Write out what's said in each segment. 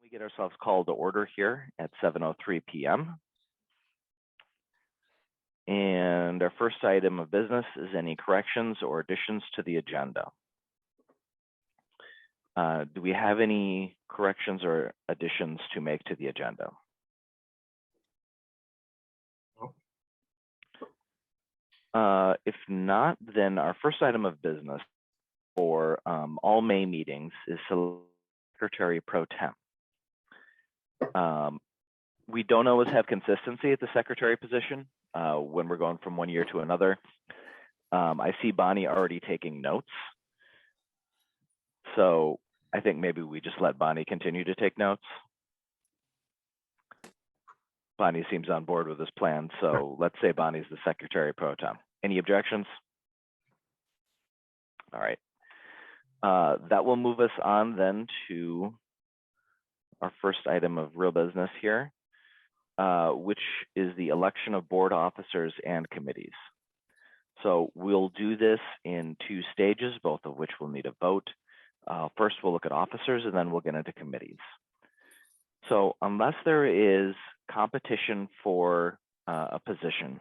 We get ourselves called to order here at 7:03 p.m. And our first item of business is any corrections or additions to the agenda. Do we have any corrections or additions to make to the agenda? If not, then our first item of business for all May meetings is Secretary Pro Tem. We don't always have consistency at the secretary position when we're going from one year to another. I see Bonnie already taking notes. So I think maybe we just let Bonnie continue to take notes. Bonnie seems on board with this plan, so let's say Bonnie's the Secretary Pro Tem. Any objections? All right. That will move us on then to our first item of real business here, which is the election of board officers and committees. So we'll do this in two stages, both of which will need a vote. First, we'll look at officers, and then we'll get into committees. So unless there is competition for a position,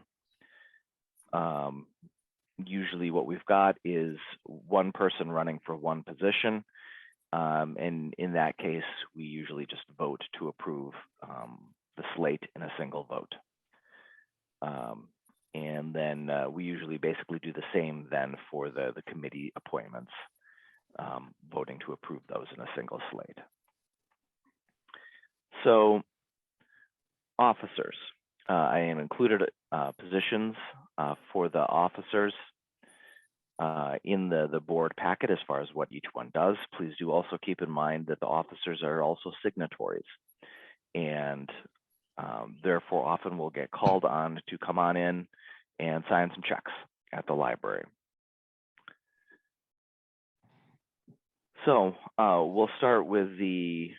usually what we've got is one person running for one position. And in that case, we usually just vote to approve the slate in a single vote. And then we usually basically do the same then for the committee appointments, voting to approve those in a single slate. So officers, I am included positions for the officers in the board packet as far as what each one does. Please do also keep in mind that the officers are also signatories, and therefore often will get called on to come on in and sign some checks at the library. So we'll start with the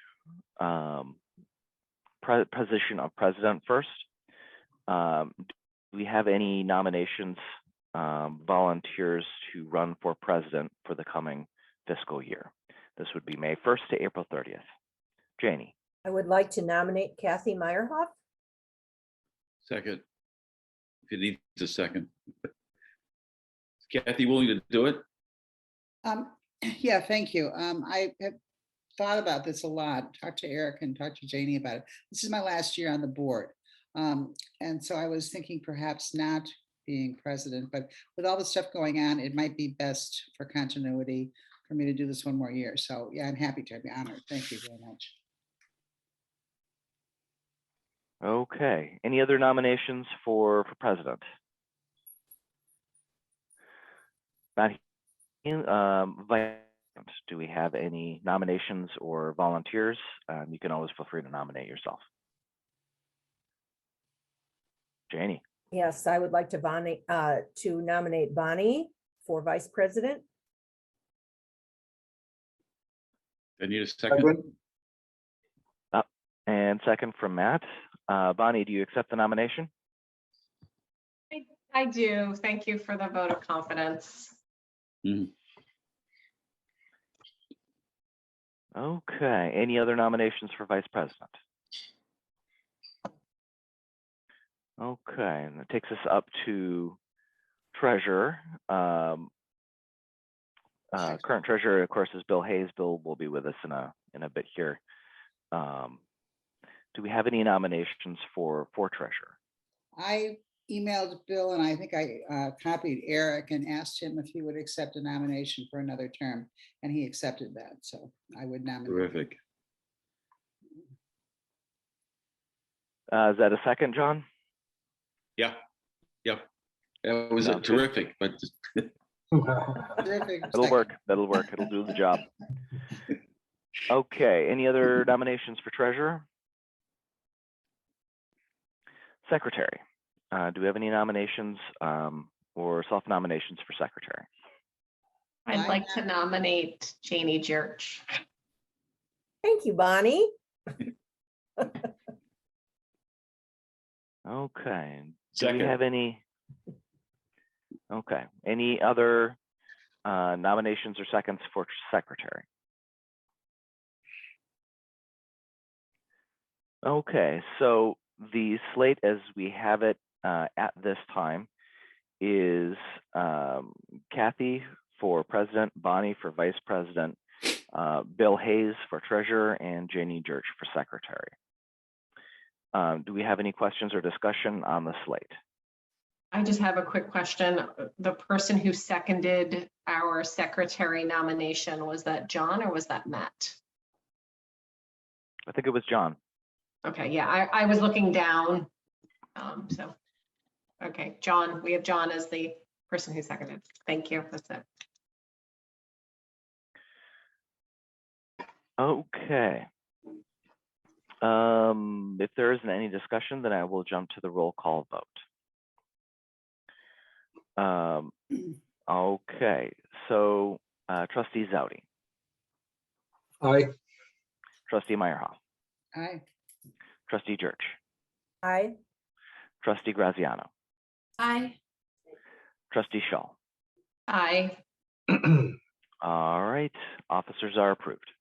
position of president first. Do we have any nominations, volunteers to run for president for the coming fiscal year? This would be May 1st to April 30th. Janie. I would like to nominate Kathy Meierhoff. Second. If it needs a second. Is Kathy willing to do it? Yeah, thank you. I have thought about this a lot, talked to Eric and talked to Janie about it. This is my last year on the board. And so I was thinking perhaps not being president, but with all the stuff going on, it might be best for continuity for me to do this one more year. So yeah, I'm happy to be honored. Thank you very much. Okay, any other nominations for president? Not do we have any nominations or volunteers? You can always feel free to nominate yourself. Janie. Yes, I would like to nominate Bonnie for vice president. I need a second. And second from Matt. Bonnie, do you accept the nomination? I do. Thank you for the vote of confidence. Mm. Okay, any other nominations for vice president? Okay, and that takes us up to treasurer. Current treasurer, of course, is Bill Hayes. Bill will be with us in a bit here. Do we have any nominations for treasurer? I emailed Bill and I think I copied Eric and asked him if he would accept a nomination for another term, and he accepted that. So I would nominate. Terrific. Is that a second, John? Yeah. That was Sounds terrific, but Terrific. It'll work. That'll work. It'll do the job. Okay, any other nominations for treasurer? Secretary. Do we have any nominations or self-nominations for secretary? I'd like to nominate Janie Jerch. Thank you, Bonnie. Okay. Do Second. we have any? Okay. Any other nominations or seconds for secretary? Okay, so the slate as we have it at this time is Kathy for president, Bonnie for vice president, Bill Hayes for treasurer, and Janie Jerch for secretary. Do we have any questions or discussion on the slate? I just have a quick question. The person who seconded our secretary nomination, was that John or was that Matt? I think it was John. Okay, yeah, I was looking down. Okay, John, we have John as the person who seconded. Thank you, that's it. Okay. If there isn't any discussion, then I will jump to the roll call vote. Okay, so Trustee Zaute. Aye. Trustee Meierhoff. Aye. Trustee Jerch. Aye. Trustee Graziano. Aye. Trustee Shaw. Aye. All right, officers are approved.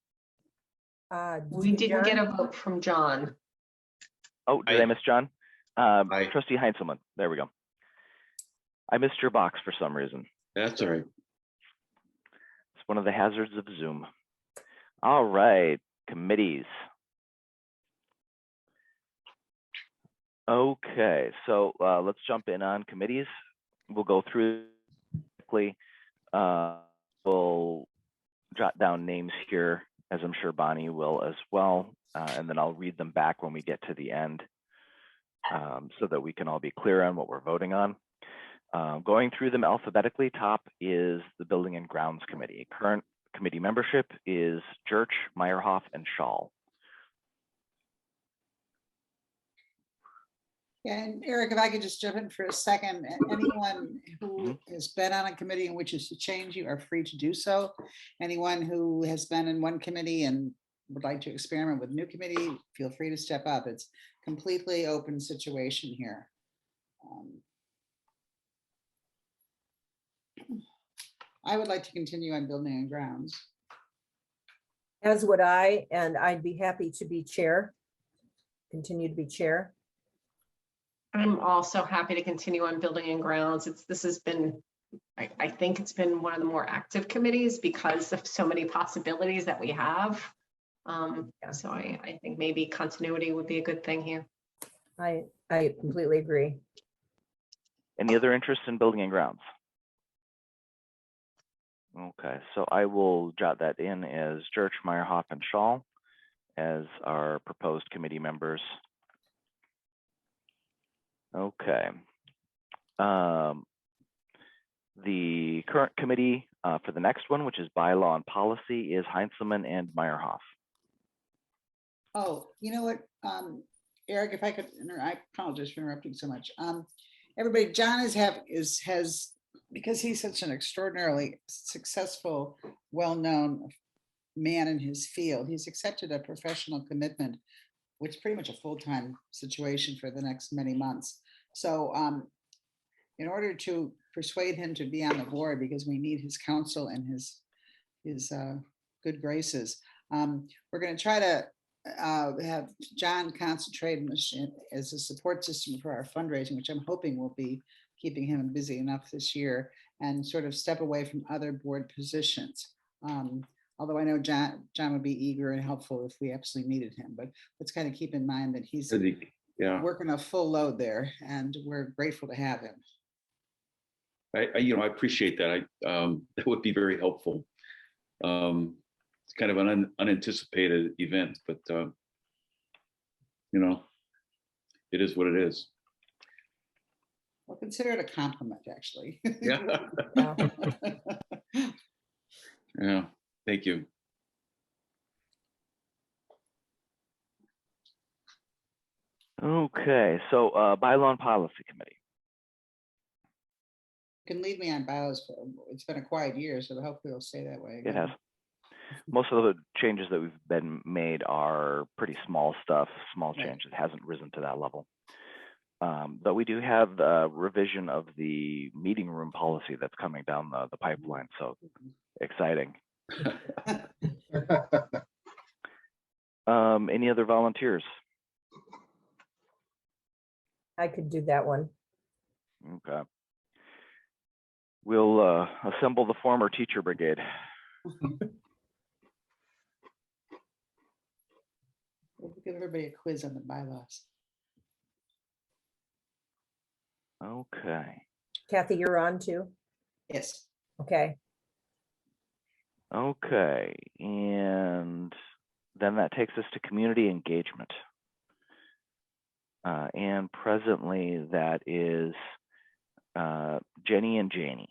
We didn't get a vote from John. Oh, did Aye. I miss John? Aye. Trustee Heintzelman, there we go. I missed your box for some reason. That's all right. It's one of the hazards of Zoom. All right, committees. Okay, so let's jump in on committees. We'll go through quickly. We'll jot down names here, as I'm sure Bonnie will as well, and then I'll read them back when we get to the end so that we can all be clear on what we're voting on. Going through them alphabetically, top is the Building and Grounds Committee. Current committee membership is Jerch, Meierhoff, and Shaw. And Eric, if I could just jump in for a second, anyone who has been on a committee and wishes to change, you are free to do so. Anyone who has been in one committee and would like to experiment with a new committee, feel free to step up. It's completely open situation here. I would like to continue on Building and Grounds. As would I, and I'd be happy to be chair, continue to be chair. I'm also happy to continue on Building and Grounds. This has been, I think it's been one of the more active committees because of so many possibilities that we have. So I think maybe continuity would be a good thing here. I completely agree. Any other interest in Building and Grounds? Okay, so I will jot that in as Jerch, Meierhoff, and Shaw as our proposed committee members. Okay. The current committee for the next one, which is bylaw and policy, is Heintzelman and Meierhoff. Oh, you know what, Eric, if I could, I apologize for interrupting so much. Everybody, John has, because he's such an extraordinarily successful, well-known man in his field, he's accepted a professional commitment, which is pretty much a full-time situation for the next many months. So in order to persuade him to be on the board, because we need his counsel and his good graces, we're going to try to have John concentrate as a support system for our fundraising, which I'm hoping will be keeping him busy enough this year, and sort of step away from other board positions. Although I know John would be eager and helpful if we absolutely needed him, but let's kind of keep in mind that he's working a full load there, and we're grateful to have him. I appreciate that. That would be very helpful. It's kind of an unanticipated event, but it is what it is. Well, consider it a compliment, actually. Yeah. Yeah. Yeah. Thank you. Okay, so bylaw and policy committee. You can lead me on bylaws. It's been a quiet year, so hopefully it'll stay that way. It has. Most of the changes that we've been made are pretty small stuff, small changes. It hasn't risen to that level. But we do have the revision of the meeting room policy that's coming down the pipeline. So exciting. Any other volunteers? I could do that one. Okay. We'll assemble the former teacher brigade. We'll give everybody a quiz on the bylaws. Okay. Kathy, you're on too. Yes. Okay. Okay. And then that takes us to community engagement. And presently that is Jenny and Janie.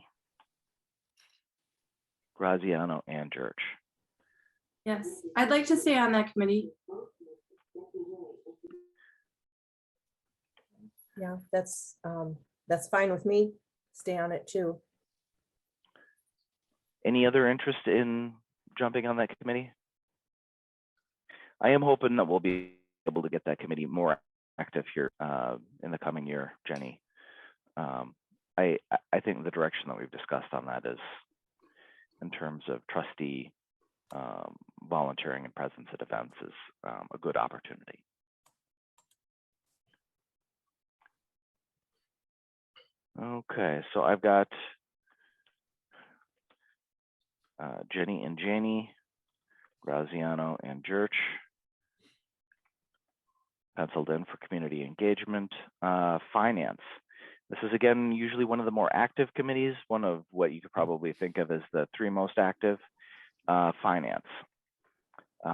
Graziano and Jerch. Yes, I'd like to stay on that committee. Yeah, that's fine with me. Stay on it too. Any other interest in jumping on that committee? I am hoping that we'll be able to get that committee more active here in the coming year, Jenny. I think the direction that we've discussed on that is in terms of trustee volunteering and presence at events is a good opportunity. Okay, so I've got Jenny and Janie, Graziano and Jerch penciled in for community engagement. Finance. This is again usually one of the more active committees, one of what you could probably think of as the 3 most active. Finance,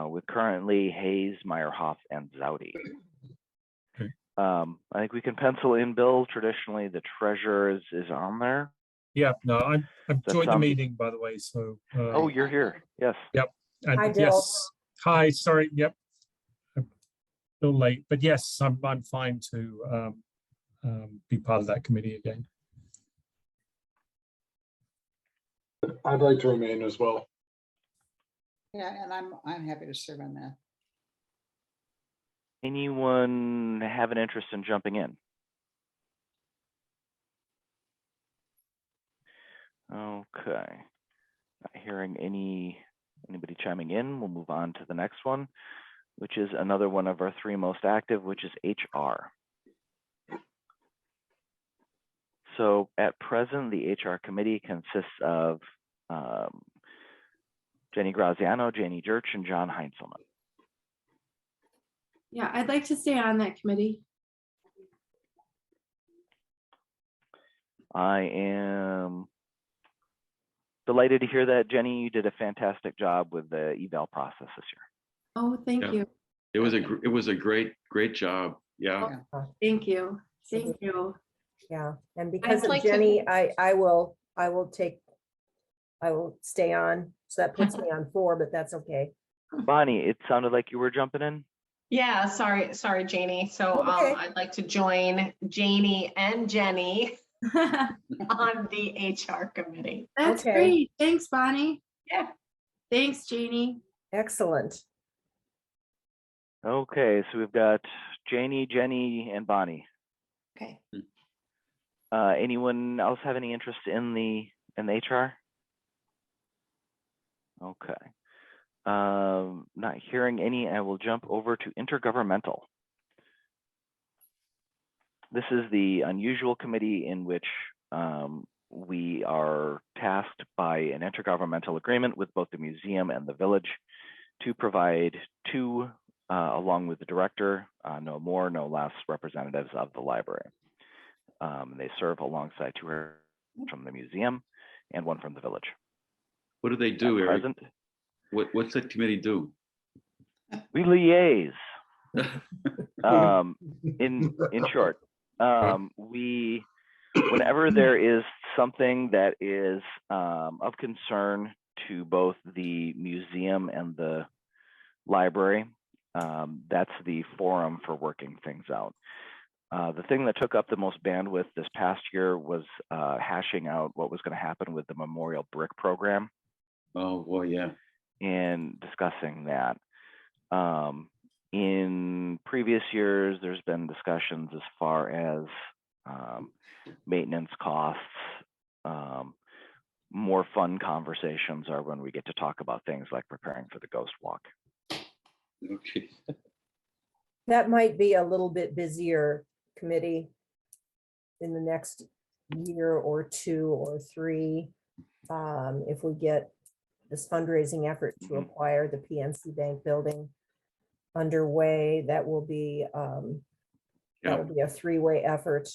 with currently Hayes, Meierhoff, and Zaute. I think we can pencil in Bill. Traditionally, the treasurer is on there. Yeah, no, I've That joined the sounds- meeting, by the way, so. Oh, you're here. Yes. And Hi, Bill. yes, hi, sorry, yep. I'm a little late, but yes, I'm fine to be part of that committee again. I'd like to remain as well. Yeah, and I'm happy to serve on that. Anyone have an interest in jumping in? Okay. Not hearing anybody chiming in. We'll move on to the next one, which is another one of our 3 most active, which is HR. So at present, the HR committee consists of Jenny Graziano, Janie Jerch, and Jon Heintzelman. Yeah, I'd like to stay on that committee. I am delighted to hear that, Jenny. You did a fantastic job with the eval process this year. Oh, thank Yeah. you. It was a great job. Yeah. Thank you. Thank you. Yeah, and because of like to- Jenny, I will stay on. So that puts me on 4, but that's okay. Bonnie, it sounded like you were jumping in. Yeah, sorry, Janie. So Okay. I'd like to join Janie and Jenny on the HR committee. That's Okay. great. Thanks, Bonnie. Yeah. Thanks, Janie. Excellent. Okay, so we've got Janie, Jenny, and Bonnie. Okay. Anyone else have any interest in the HR? Okay. Not hearing any, I will jump over to intergovernmental. This is the unusual committee in which we are tasked by an intergovernmental agreement with both the museum and the village to provide 2, along with the director, no more, no less, representatives of the library. They serve alongside 2 from the museum and 1 from the village. What do they do, At Eric? present, What's that committee do? we liaise. In short, whenever there is something that is of concern to both the museum and the library, that's the forum for working things out. The thing that took up the most bandwidth this past year was hashing out what was going to happen with the Memorial Brick program Oh, boy, yeah. and discussing that. In previous years, there's been discussions as far as maintenance costs. More fun conversations are when we get to talk about things like preparing for the Ghost Walk. Okay. That might be a little bit busier committee in the next year or 2 or 3, if we get this fundraising effort to Mhm. acquire the PNC Bank building underway, that will be Yeah. a 3-way effort.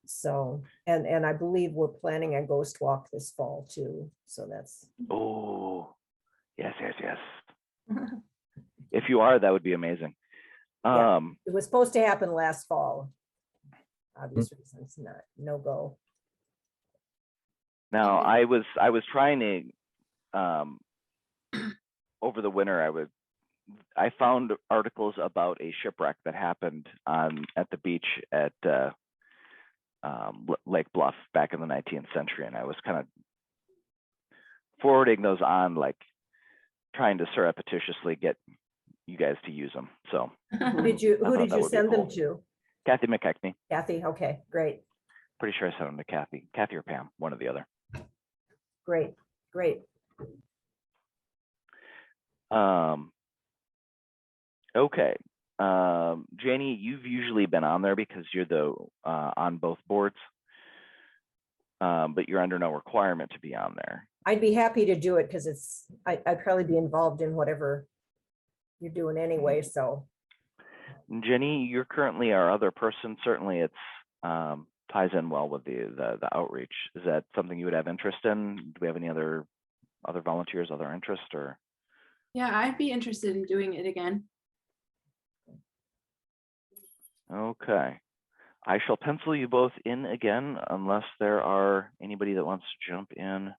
So, and I believe we're planning a ghost walk this fall too. So that's, Oh, yes. If you are, that would be amazing. Yeah. It was supposed to happen last fall. Obvious Hmm. reasons, no go. Now, I was trying to, over the winter, I found articles about a shipwreck that happened at the beach at Lake Bluff back in the 19th century, and I was kind of forwarding those on, like trying to surreptitiously get you guys to use them. So Who did you thought that would be send them cool. to? Kathy McKechnie, Kathy, okay, great, pretty sure I sent them to Kathy or Pam, one or the other. great. Okay. Janie, you've usually been on there because you're on both boards, but you're under no requirement to be on there. I'd be happy to do it because I'd probably be involved in whatever you're doing anyway, so. Jenny, you're currently our other person. Certainly it's ties in well with the outreach. Is that something you would have interest in? Do we have any other volunteers, other interest, or? Yeah, I'd be interested in doing it again. Okay. I shall pencil you both in again unless there are anybody that wants to jump in.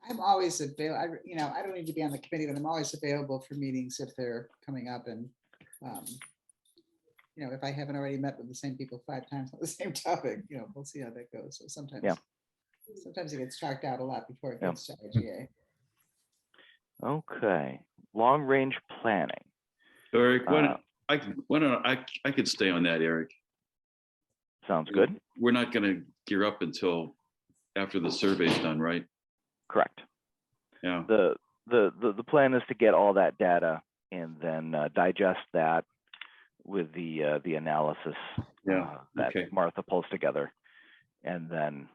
I'm always available. I don't need to be on the committee, but I'm always available for meetings if they're coming up. And, if I haven't already met with the same people 5 times on the same topic, we'll see how that goes. So sometimes it gets talked out a lot before it gets to IGA. Okay. Long range planning. Eric, I could stay on that, Eric. Sounds good. We're not going to gear up until after the survey's done, right? Correct. Yeah. The plan is to get all that data and then digest that with the analysis that Martha pulls together, and then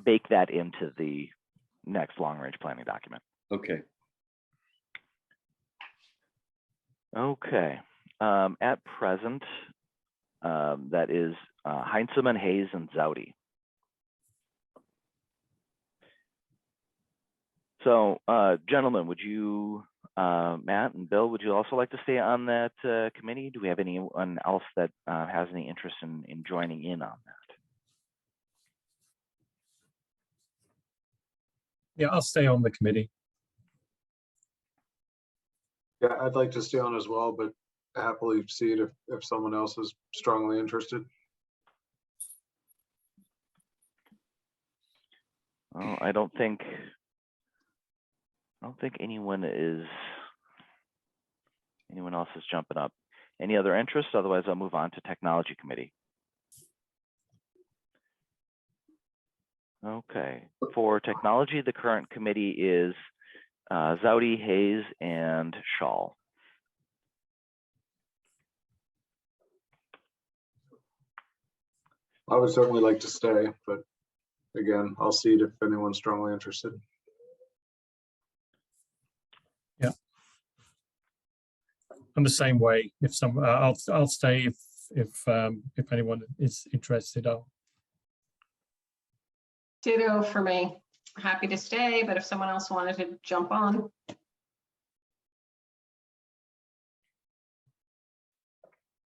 bake that into the next long range planning document. Okay. Okay. At present, that is Heintzelman, Hayes, and Zaute. So, gentlemen, would you, Matt and Bill, would you also like to stay on that committee? Do we have anyone else that has any interest in joining in on that? Yeah, I'll stay on the committee. Yeah, I'd like to stay on as well, but happily see it if someone else is strongly interested. Well, I don't think anyone else is jumping up. Any other interests? Otherwise, I'll move on to technology committee. Okay. For technology, the current committee is Zaute, Hayes, and Shaw. I would certainly like to stay, but again, I'll see it if anyone's strongly interested. Yeah, I'm the same way. If I'll stay if anyone is interested. Ditto for me. Happy to stay, but if someone else wanted to jump on.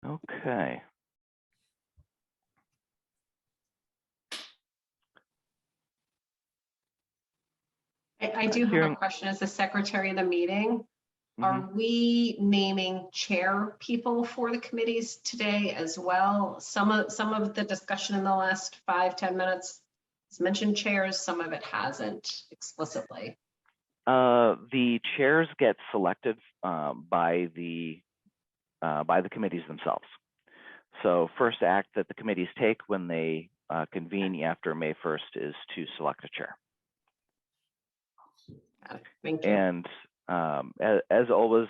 Okay. I do have a question as the secretary of the meeting. Are we naming chair people for the committees today as well? Some of the discussion in the last 5-10 minutes has mentioned chairs, some of it hasn't explicitly. The chairs get selected by the committees themselves. So first act that the committees take when they convene after May 1st is to select a chair. Thank you. And as always,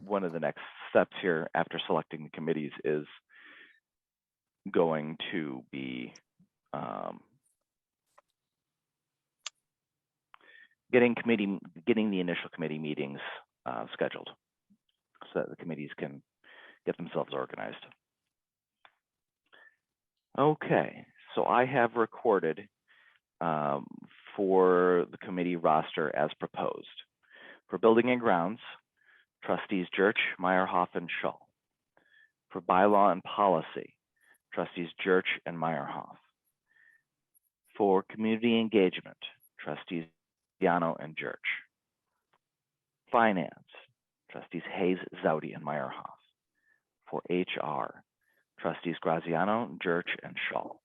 one of the next steps here after selecting the committees is going to be getting the initial committee meetings scheduled so that the committees can get themselves organized. Okay, so I have recorded for the committee roster as proposed. For Building and Grounds, Trustees Jerch, Meierhoff, and Shull. For Bylaw and Policy, Trustees Jerch and Meierhoff. For Community Engagement, Trustees Graziano and Jerch. Finance, Trustees Hayes, Zaute, and Meierhoff. For HR, Trustees Graziano, Jerch, and Shull.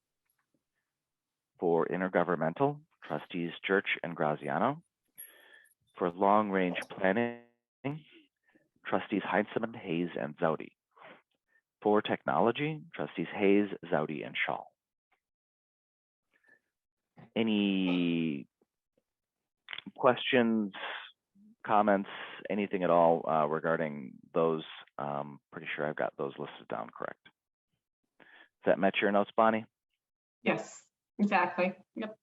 For Intergovernmental, Trustees Jerch and Graziano. For Long Range Planning, Trustees Heintzelman, Hayes, and Zaute. For Technology, Trustees Hayes, Zaute, and Shull. Any questions, comments, anything at all regarding those? Pretty sure I've got those listed down correct. Does that match your notes, Bonnie? Yes, exactly. Yep.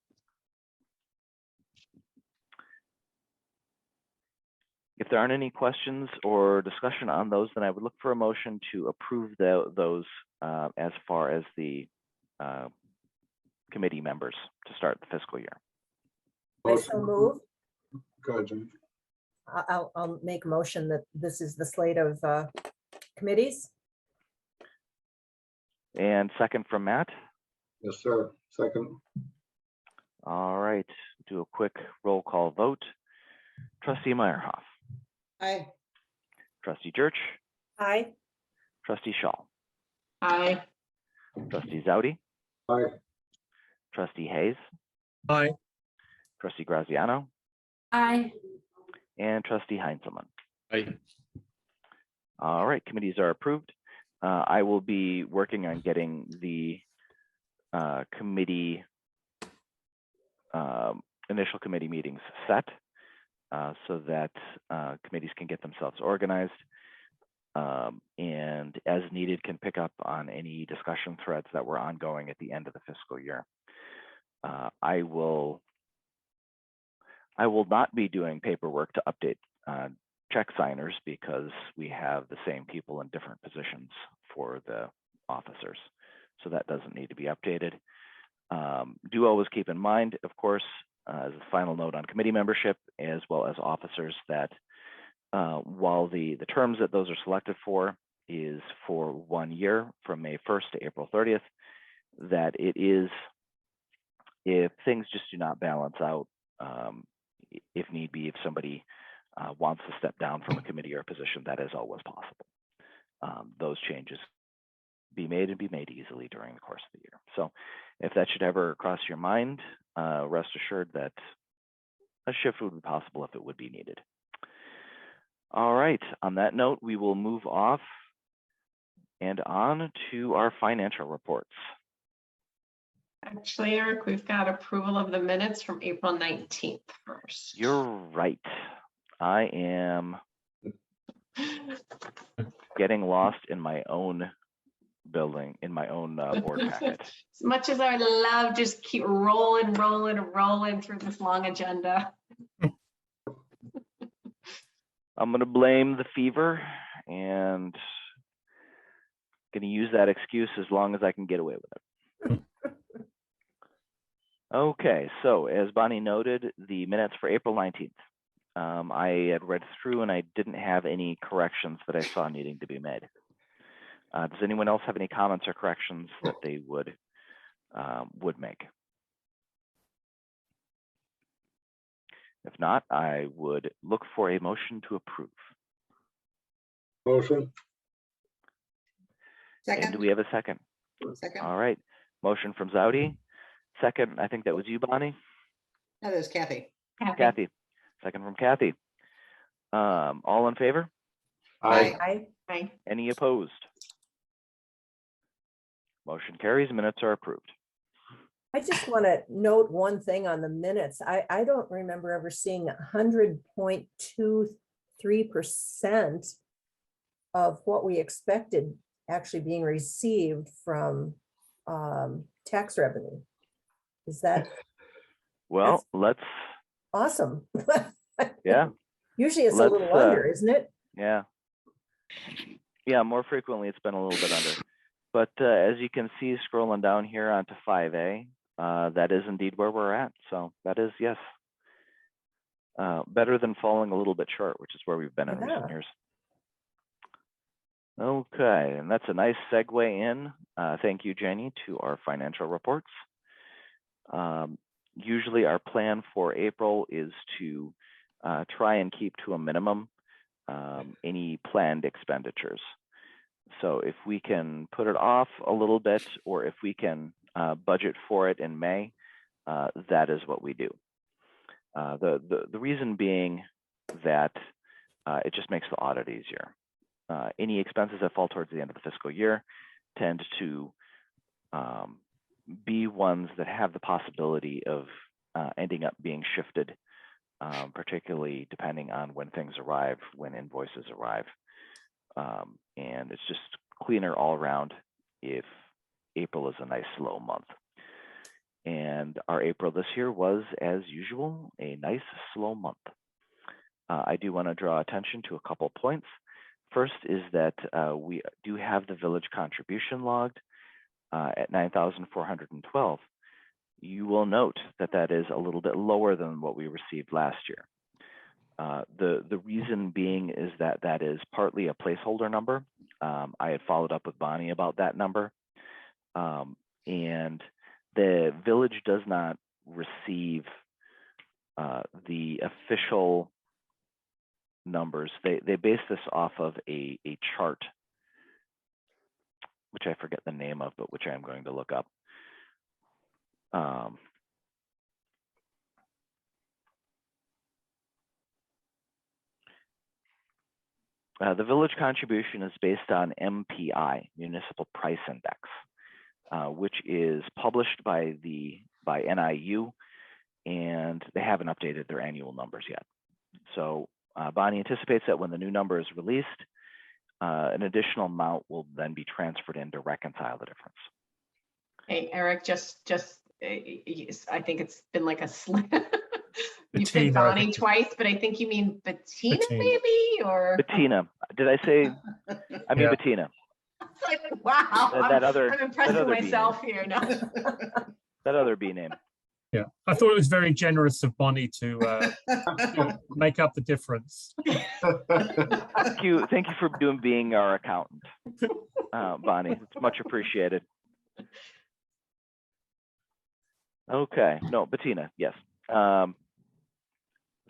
If there aren't any questions or discussion on those, then I would look for a motion to approve those as far as the committee members to start the fiscal year. I so move. Go ahead, Jim. I'll make a motion that this is the slate of committees. And second from Matt. Yes, sir. Second. All right, do a quick roll call vote. Trustee Meierhoff. Aye. Trustee Jerch. Aye. Trustee Shull. Aye. Trustee Zaute. Aye. Trustee Hayes. Aye. Trustee Graziano. Aye. And Trustee Heintzelman. Aye. All right, committees are approved. I will be working on getting the committee initial committee meetings set so that committees can get themselves organized and as needed can pick up on any discussion threads that were ongoing at the end of the fiscal year. I will not be doing paperwork to update check signers because we have the same people in different positions for the officers. So that doesn't need to be updated. Do always keep in mind, of course, as a final note on committee membership, as well as officers, that while the terms that those are selected for is for 1 year from May 1st to April 30th, that it is, if things just do not balance out, if need be, if somebody wants to step down from a committee or a position, that is always possible. Those changes be made easily during the course of the year. So if that should ever cross your mind, rest assured that a shift would be possible if it would be needed. All right, on that note, we will move off and on to our financial reports. Actually, Eric, we've got approval of the minutes from April 19th first. You're right. I am getting lost in my own building, in my own board packet. As much as I love just keep rolling through this long agenda. I'm going to blame the fever and going to use that excuse as long as I can get away with it. Okay, so as Bonnie noted, the minutes for April 19th. I had read through and I didn't have any corrections that I saw needing to be made. Does anyone else have any comments or corrections that they would make? If not, I would look for a motion to approve. Motion. And do Second. we have a second? Second. All right, motion from Zaute. Second, I think that was you, Bonnie. That is Kathy. Kathy. Second from Kathy. All in favor? Aye. Aye. Aye. Any opposed? Motion carries, minutes are approved. I just want to note one thing on the minutes. I don't remember ever seeing 100.23% of what we expected actually being received from tax revenue. Is that Well, let's, awesome? yeah, Usually it's a Let's, little under, isn't it? yeah. Yeah, more frequently it's been a little bit under. But as you can see, scrolling down here onto 5A, that is indeed where we're at. So that is, yes. Better than falling a little bit short, which is where we've been in recent Yeah. years. Okay, and that's a nice segue in. Thank you, Janie, to our financial reports. Usually our plan for April is to try and keep to a minimum any planned expenditures. So if we can put it off a little bit, or if we can budget for it in May, that is what we do. The reason being that it just makes the audit easier. Any expenses that fall towards the end of the fiscal year tend to be ones that have the possibility of ending up being shifted, particularly depending on when things arrive, when invoices arrive. And it's just cleaner all around if April is a nice slow month. And our April this year was, as usual, a nice slow month. I do want to draw attention to a couple points. First is that we do have the village contribution logged at 9,412. You will note that that is a little bit lower than what we received last year. The reason being is that that is partly a placeholder number. I had followed up with Bonnie about that number. And the village does not receive the official numbers. They base this off of a chart, which I forget the name of, but which I'm going to look up. The village contribution is based on MPI, Municipal Price Index, which is published by NIU, and they haven't updated their annual numbers yet. So Bonnie anticipates that when the new number is released, an additional amount will then be transferred in to reconcile the difference. Hey, Eric, just I think it's been like a slip. You said Bettina, I Bonnie think. twice, but I think you mean Bettina, Bettina. maybe, or Bettina, did I say? I mean Yeah. Bettina. it's like, wow, I'm impressed with other B myself name. here. No. That other B name. Yeah, I thought it was very generous of Bonnie to make up the difference. Thank you for being our accountant, Bonnie. It's much appreciated. Okay, no, Bettina, yes.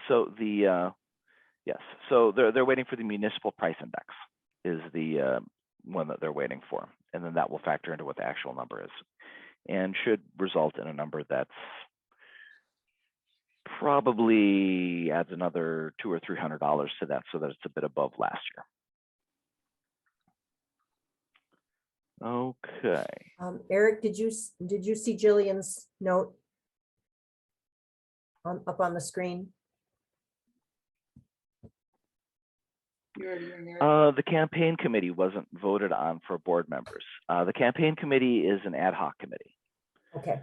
So yes, so they're waiting for the municipal price index is the one that they're waiting for, and then that will factor into what the actual number is, and should result in a number that's probably adds another $200 or $300 to that, so that it's a bit above last year. Okay. Eric, did you see Jillian's note up on the screen? The campaign committee wasn't voted on for board members. The campaign committee is an ad hoc committee. Okay.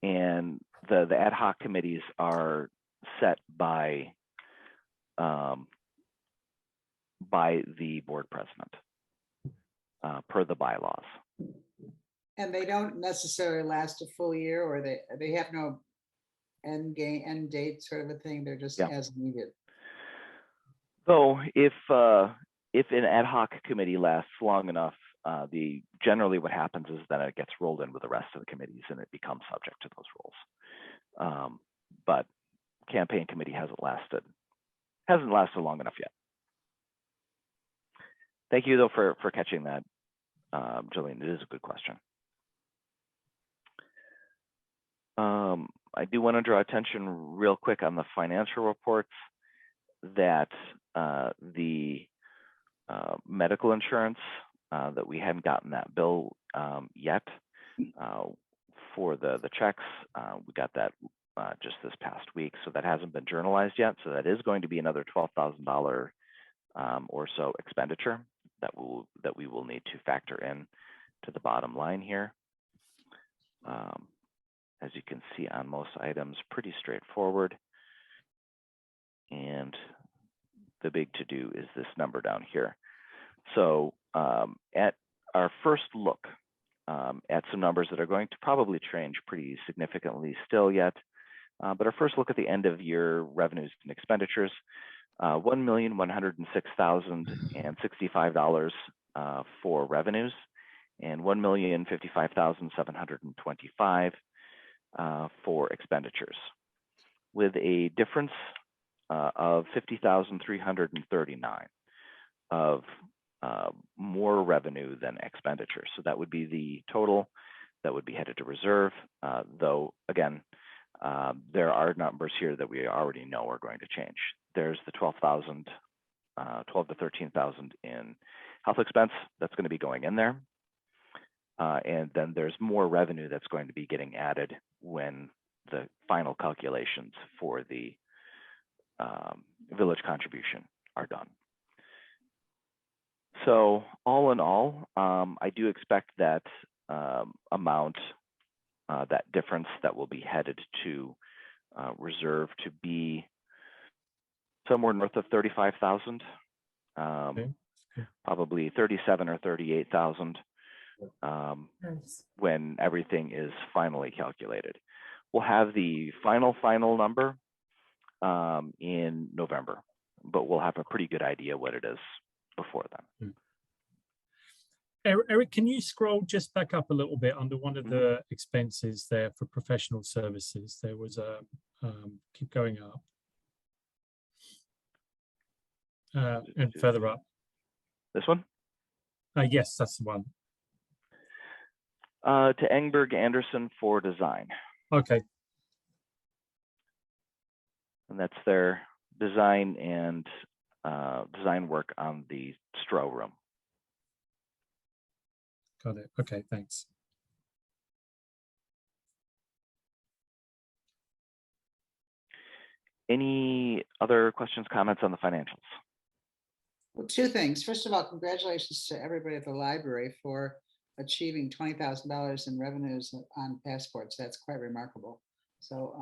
And the ad hoc committees are set by the board president per the bylaws. And they don't necessarily last a full year, or they have no end date sort of a thing. They're just as needed. So if an ad hoc committee lasts long enough, generally what happens is that it gets rolled in with the rest of the committees and it becomes subject to those rules. But campaign committee hasn't lasted long enough yet. Thank you though for catching that, Jillian. It is a good question. I do want to draw attention real quick on the financial reports that the medical insurance that we hadn't gotten that bill yet for the checks. We got that just this past week, so that hasn't been journalized yet. So that is going to be another $12,000 or so expenditure that we will need to factor in to the bottom line here. As you can see on most items, pretty straightforward. And the big to-do is this number down here. So at our first look at some numbers that are going to probably change pretty significantly still yet, but our first look at the end of year revenues and expenditures, $1,106,065 for revenues and $1,055,725 for expenditures, with a difference of $50,339 of more revenue than expenditure. So that would be the total that would be headed to reserve, though again, there are numbers here that we already know are going to change. There's the 12,000, 12 to 13,000 in health expense that's going to be going in there. And then there's more revenue that's going to be getting added when the final calculations for the village contribution are done. So all in all, I do expect that amount, that difference that will be headed to reserve to be somewhere north of 35,000, Okay. probably 37 or 38,000 Nice. when everything is finally calculated. We'll have the final number in November, but we'll have a pretty good idea what it is before then. Eric, can you scroll just back up a little bit under one of the expenses there for professional services? There was a, keep going up. And further up. This one? Yes, that's the one. To Engberg Anderson for design. Okay, And that's their design and design work on the Stroh room. got it. Okay, thanks. Any other questions, comments on the financials? Well, two things. First of all, congratulations to everybody at the library for achieving $20,000 in revenues on passports. That's quite remarkable. So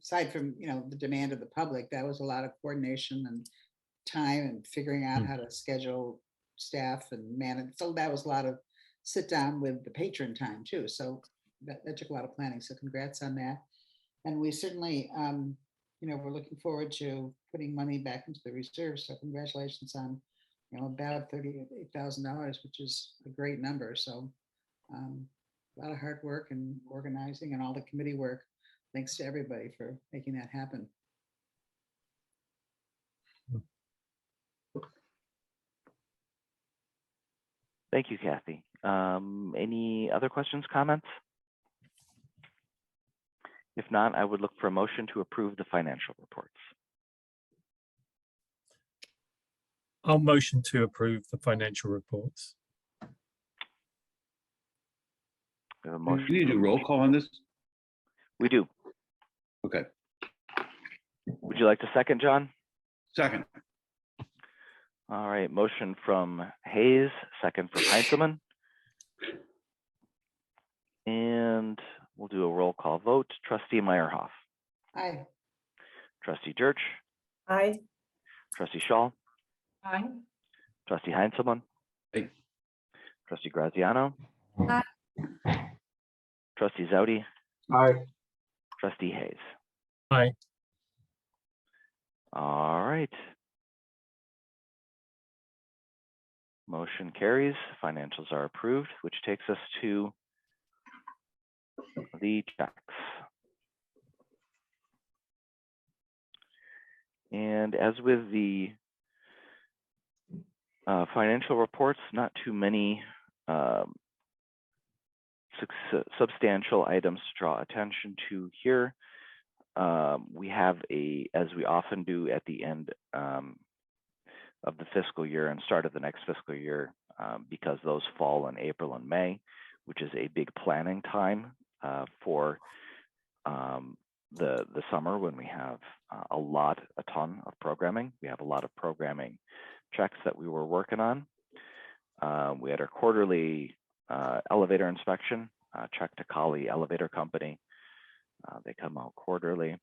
aside from, the demand of the public, that was a lot of coordination and time and figuring out how to schedule staff and manage. So that was a lot of sit down with the patron time too. So that took a lot of planning. So congrats on that. And we certainly, we're looking forward to putting money back into the reserve. So congratulations on, about $38,000, which is a great number. So a lot of hard work and organizing and all the committee work. Thanks to everybody for making that happen. Thank you, Kathy. Any other questions, comments? If not, I would look for a motion to approve the financial reports. I'll motion to approve the financial reports. We have a Do motion. you need to do roll call on this? We do. Okay, Would you like to second, John? second. All right, motion from Hayes, second from Heintzelman. And we'll do a roll call vote. Trustee Meierhoff. Aye. Trustee Jerch. Aye. Trustee Shaw. Aye. Trustee Heintzelman. Aye. Trustee Graziano. Aye. Trustee Zaute. Aye. Trustee Hayes. Aye. All right. Motion carries. Financials are approved, which takes us to the checks. And as with the financial reports, not too many substantial items to draw attention to here. We have as we often do at the end of the fiscal year and start of the next fiscal year, because those fall in April and May, which is a big planning time for the summer when we have a ton of programming. We have a lot of programming checks that we were working on. We had our quarterly elevator inspection, check to Kali Elevator Company. They come out quarterly.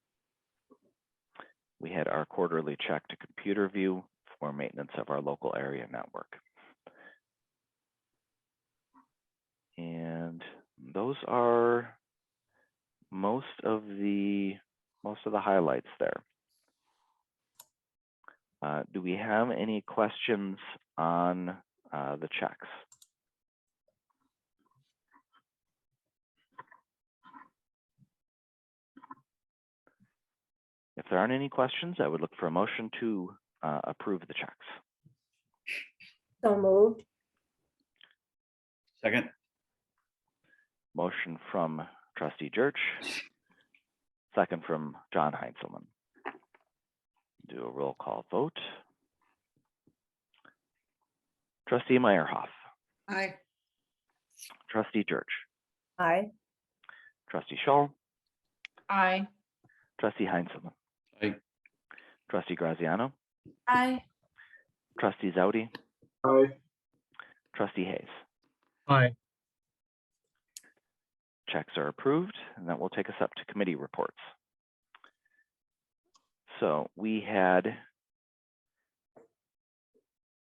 We had our quarterly check to Computer View for maintenance of our local area network. And those are most of the highlights there. Do we have any questions on the checks? If there aren't any questions, I would look for a motion to approve the checks. So moved. Second. Motion from Trustee Jerch, second from Jon Heintzelman. Do a roll call vote. Trustee Meierhoff. Aye. Trustee Jerch. Aye. Trustee Scholl. Aye. Trustee Heintzelman. Aye. Trustee Graziano. Aye. Trustee Zaute. Aye. Trustee Hayes. Aye. Checks are approved, and that will take us up to committee reports. So we had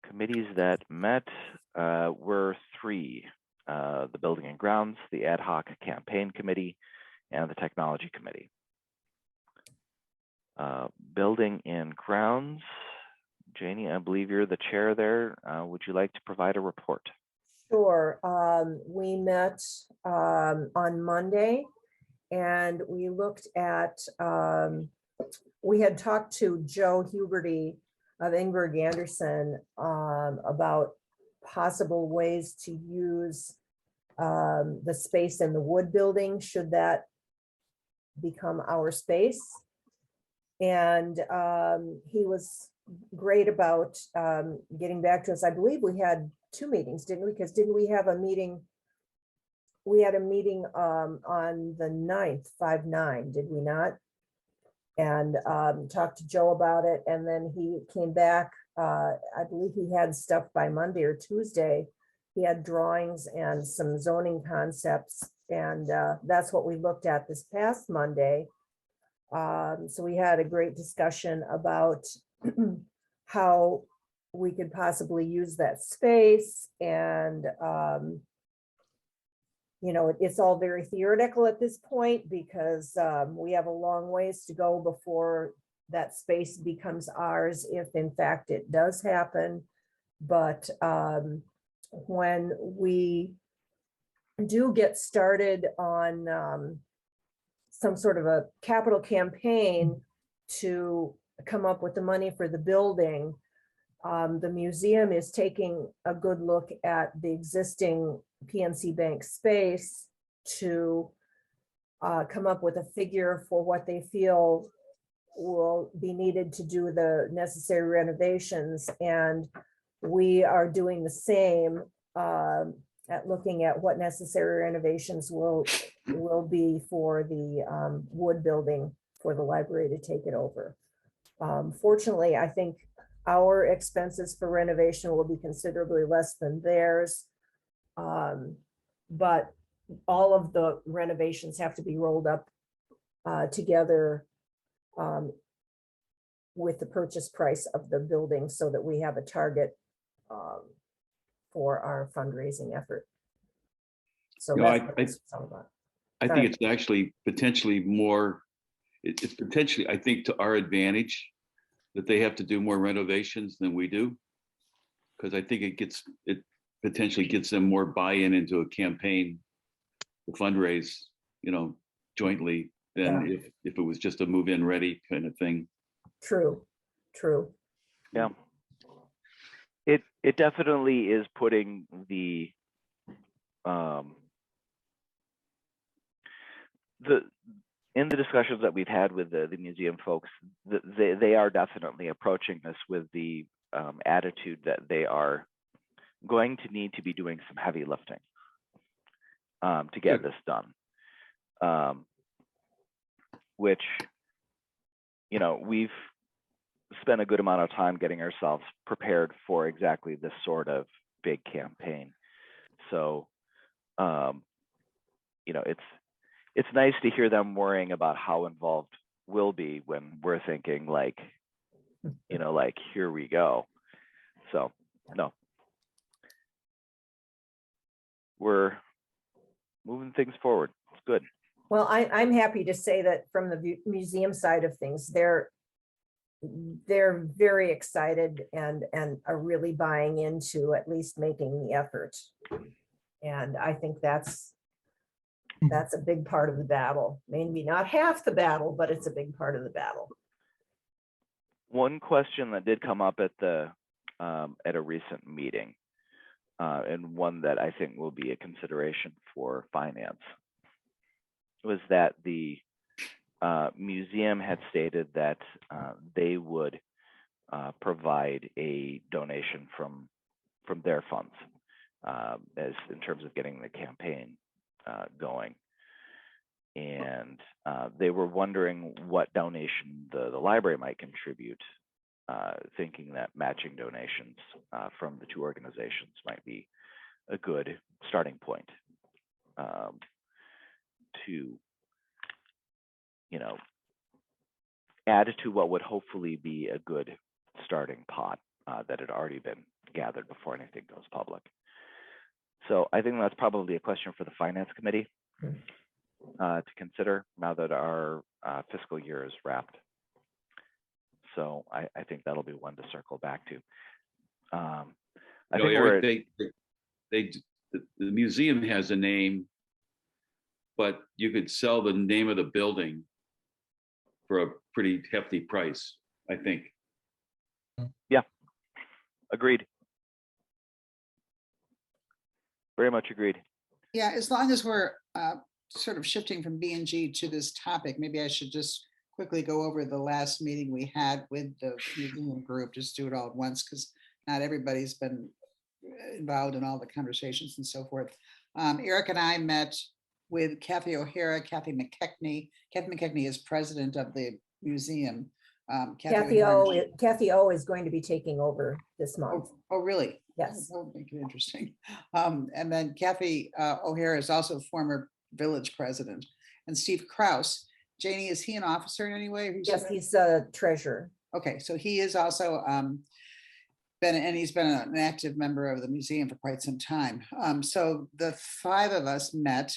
committees that met were three: the Building and Grounds, the Ad Hoc Campaign Committee, and the Technology Committee. Building and Grounds, Janie, I believe you're the chair there. Would you like to provide a report? Sure. We met on Monday and we looked at, we had talked to Joe Huberty of Ingberg Anderson about possible ways to use the space in the wood building, should that become our space. And he was great about getting back to us. I believe we had 2 meetings, didn't we? Because didn't we have a meeting? We had a meeting on the 9th, 5/9, did we not? And talked to Joe about it. And then he came back. I believe he had stuff by Monday or Tuesday. He had drawings and some zoning concepts. And that's what we looked at this past Monday. So we had a great discussion about how we could possibly use that space. And, you know, it's all very theoretical at this point because we have a long ways to go before that space becomes ours, if in fact it does happen. But when we do get started on some sort of a capital campaign to come up with the money for the building, the museum is taking a good look at the existing PNC Bank space to come up with a figure for what they feel will be needed to do the necessary renovations. And we are doing the same at looking at what necessary renovations will be for the wood building for the library to take it over. Fortunately, I think our expenses for renovation will be considerably less than theirs. But all of the renovations have to be rolled up together with the purchase price of the building so that we have a target for our fundraising effort. So No, that's what it's all about. I think it's actually potentially more, it's potentially, I think, to our advantage that they have to do more renovations than we do. Because I think it potentially gets them more buy-in into a campaign to fundraise, you know, jointly than if it was just a move-in ready kind of thing. True. Yeah. It definitely is putting the in the discussions that we've had with the museum folks, they are definitely approaching this with the attitude that they are going to need to be doing some heavy lifting to get this done. which, you know, we've spent a good amount of time getting ourselves prepared for exactly this sort of big campaign. So, you know, it's nice to hear them worrying about how involved we'll be when we're thinking like, you know, like, here we go. So, no, we're moving things forward. It's good. Well, I'm happy to say that from the museum side of things, they're very excited and are really buying into at least making the effort. And I think that's a big part of the battle. Maybe not half the battle, but it's a big part of the battle. One question that did come up at a recent meeting, and one that I think will be a consideration for finance, was that the museum had stated that they would provide a donation from their funds as in terms of getting the campaign going. And they were wondering what donation the library might contribute, thinking that matching donations from the two organizations might be a good starting point to, you know, add to what would hopefully be a good starting pot that had already been gathered before anything goes public. So I think that's probably a question for the finance committee to consider now that our fiscal year is wrapped. So I think that'll be one to circle back to. I No, think Eric, the museum has a name, but you could sell the name of the building for a pretty hefty price, I think. yeah, agreed. Very much agreed. Yeah, as long as we're sort of shifting from B&G to this topic, maybe I should just quickly go over the last meeting we had with the museum group, just do it all at once, because not everybody's been involved in all the conversations and so forth. Eric and I met with Kathy O'Hara, Kathy McKechnie. Kathy McKechnie is president of the museum. Kathy O'Hara- O is going to be taking over this month. Oh, really? Yes. That would make it interesting. And then Kathy O'Hara is also former village president. And Steve Kraus, Janie, is he an officer in any way? Or Yes, he's a treasurer. Okay, so he is also he's been an active member of the museum for quite some time. So the five of us met.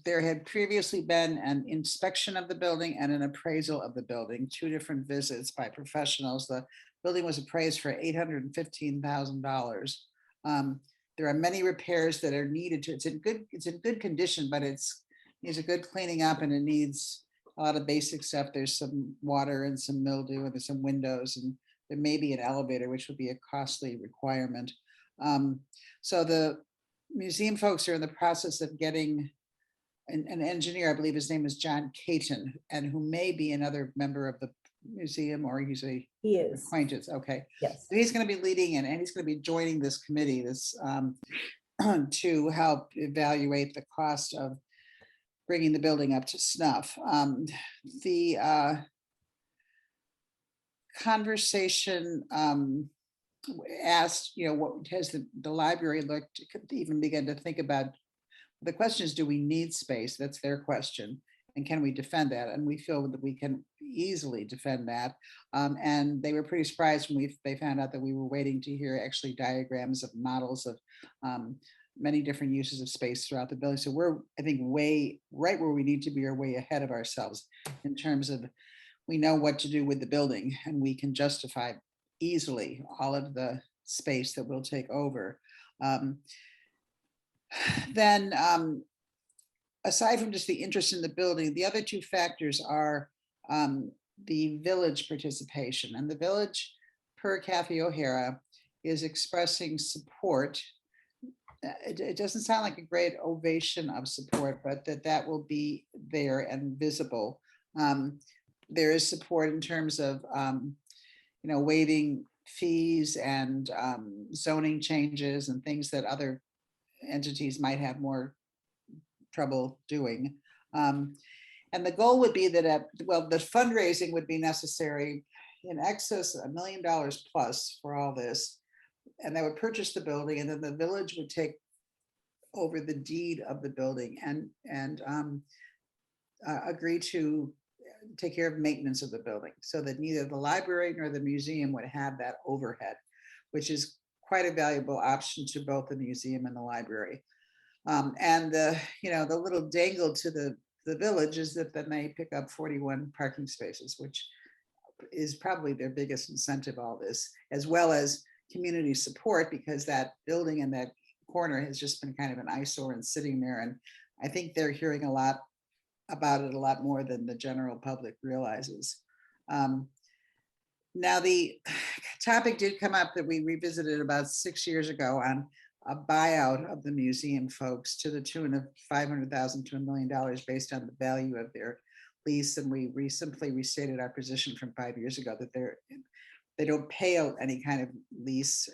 There had previously been an inspection of the building and an appraisal of the building, two different visits by professionals. The building was appraised for $815,000. There are many repairs that are needed to. It's in good condition, but it needs a good cleaning up, and it needs a lot of basic stuff. There's some water and some mildew, and there's some windows, and there may be an elevator, which would be a costly requirement. So the museum folks are in the process of getting an engineer, I believe his name is John Caton, and who may be another member of the museum, or he's a He is. acquaintance. Okay. Yes. So he's going to be leading and he's going to be joining this committee to help evaluate the cost of bringing the building up to snuff. The conversation asked, what has the library looked to even begin to think about? The question is, do we need space? That's their question. And can we defend that? And we feel that we can easily defend that. And they were pretty surprised when they found out that we were waiting to hear actually diagrams of models of many different uses of space throughout the building. So we're, I think, way right where we need to be, or way ahead of ourselves in terms of we know what to do with the building, and we can justify easily all of the space that we'll take over. Then aside from just the interest in the building, the other two factors are the village participation. And the village, per Kathy O'Hara, is expressing support. It doesn't sound like a great ovation of support, but that will be there and visible. There is support in terms of waiving fees and zoning changes and things that other entities might have more trouble doing. And the goal would be that, well, the fundraising would be necessary in excess of $1 million plus for all this. And that would purchase the building, and then the village would take over the deed of the building and agree to take care of maintenance of the building, so that neither the library nor the museum would have that overhead, which is quite a valuable option to both the museum and the library. And the little dangle to the village is that then they pick up 41 parking spaces, which is probably their biggest incentive, all this, as well as community support, because that building in that corner has just been kind of an eyesore and sitting there. And I think they're hearing a lot about it, a lot more than the general public realizes. Now, the topic did come up that we revisited about 6 years ago on a buyout of the museum folks to the tune of $500,000 to $1 million based on the value of their lease. And we simply restated our position from 5 years ago that they don't pay out any kind of lease.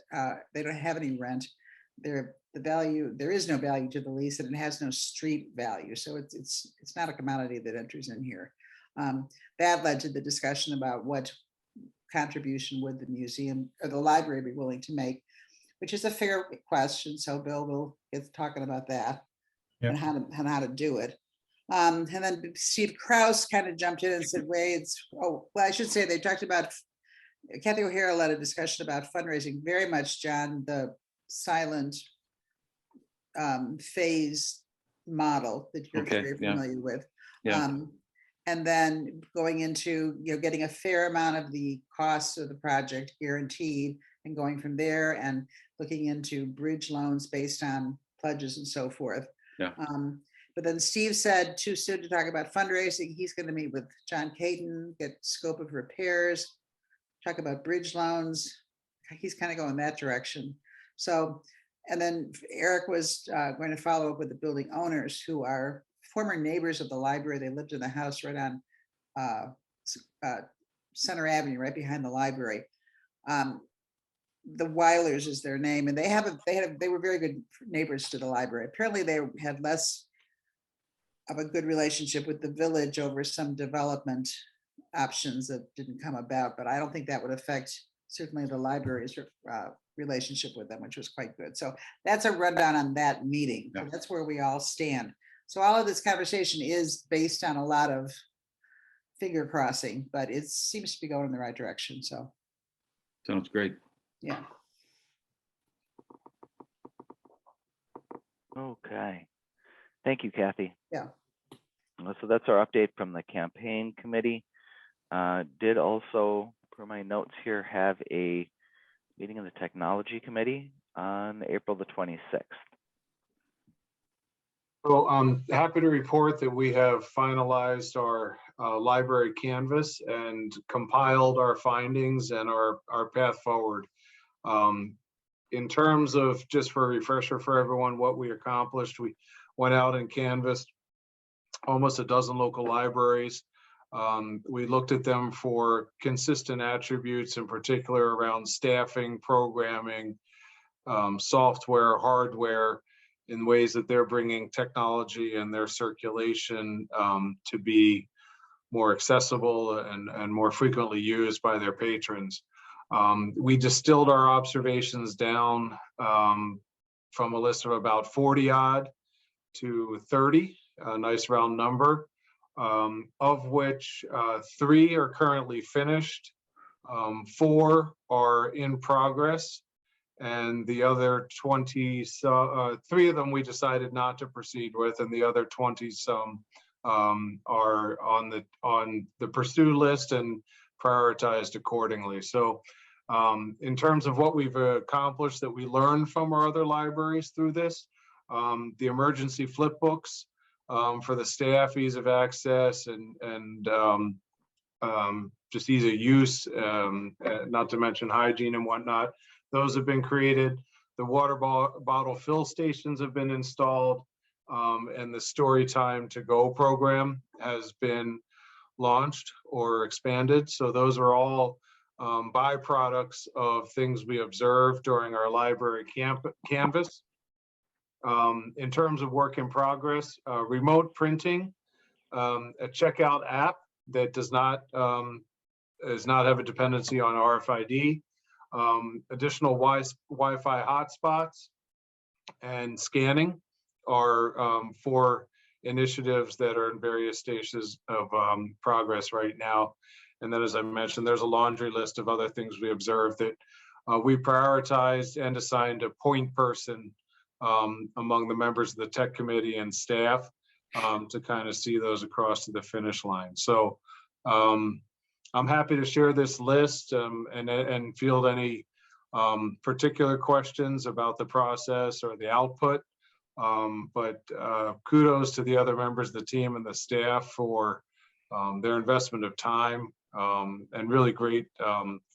They don't have any rent. The value, there is no value to the lease, and it has no street value. So it's not a commodity that enters in here. That led to the discussion about what contribution would the museum or the library be willing to make, which is a fair question. So Bill will get talking about that. Yep. and how to do it. And then Steve Krause kind of jumped in and said, I should say they talked about, Kathy O'Hara led a discussion about fundraising, very much, John, the silent phase model that you're very familiar with. Yeah. And then going into, getting a fair amount of the costs of the project guaranteed, and going from there and looking into bridge loans based on pledges and so forth. Yeah. But then Steve said, too soon to talk about fundraising. He's going to meet with John Caton, get scope of repairs, talk about bridge loans. He's kind of going that direction. So, and then Eric was going to follow up with the building owners, who are former neighbors of the library. They lived in the house right on Center Avenue, right behind the library. The Weilers is their name, and they were very good neighbors to the library. Apparently they had less of a good relationship with the village over some development options that didn't come about, but I don't think that would affect certainly the library's relationship with them, which was quite good. So that's a rundown on that meeting. So that's where we all stand. So all of this conversation is based on a lot of finger crossing, but it seems to be going in the right direction. So Sounds great. yeah. Okay. Thank you, Kathy. Yeah. So that's our update from the campaign committee. Did also, per my notes here, have a meeting of the technology committee on April the 26th. So I'm happy to report that we have finalized our library canvas and compiled our findings and our path forward. In terms of, just for a refresher for everyone, what we accomplished, we went out and canvassed almost a dozen local libraries. We looked at them for consistent attributes, in particular around staffing, programming, software, hardware, in ways that they're bringing technology and their circulation to be more accessible and more frequently used by their patrons. We distilled our observations down from a list of about 40 odd to 30, a nice round number, of which 3 are currently finished, 4 are in progress, and the other 20, 3 of them we decided not to proceed with, and the other 20 some are on the pursue list and prioritized accordingly. So in terms of what we've accomplished that we learned from our other libraries through this, the emergency flip books for the staff, ease of access, and just ease of use, not to mention hygiene and whatnot. Those have been created. The water bottle fill stations have been installed, and the Story Time to Go program has been launched or expanded. So those are all byproducts of things we observed during our library canvas. In terms of work in progress, remote printing a checkout app that does not have a dependency on RFID, additional Wi-Fi hotspots, and scanning are 4 initiatives that are in various stages of progress right now. And then, as I mentioned, there's a laundry list of other things we observed that we prioritized and assigned a point person among the members of the tech committee and staff to kind of see those across to the finish line. So I'm happy to share this list and field any particular questions about the process or the output. But kudos to the other members of the team and the staff for their investment of time and really great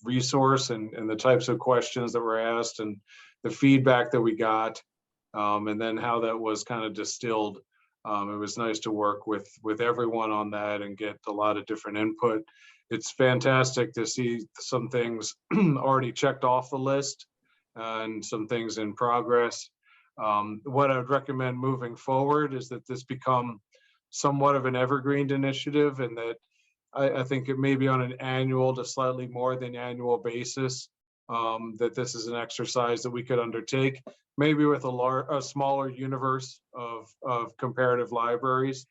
resource and the types of questions that were asked and the feedback that we got, and then how that was kind of distilled. It was nice to work with everyone on that and get a lot of different input. It's fantastic to see some things already checked off the list and some things in progress. What I would recommend moving forward is that this become somewhat of an evergreen initiative, and that I think it may be on an annual to slightly more than annual basis, that this is an exercise that we could undertake, maybe with a smaller universe of comparative libraries.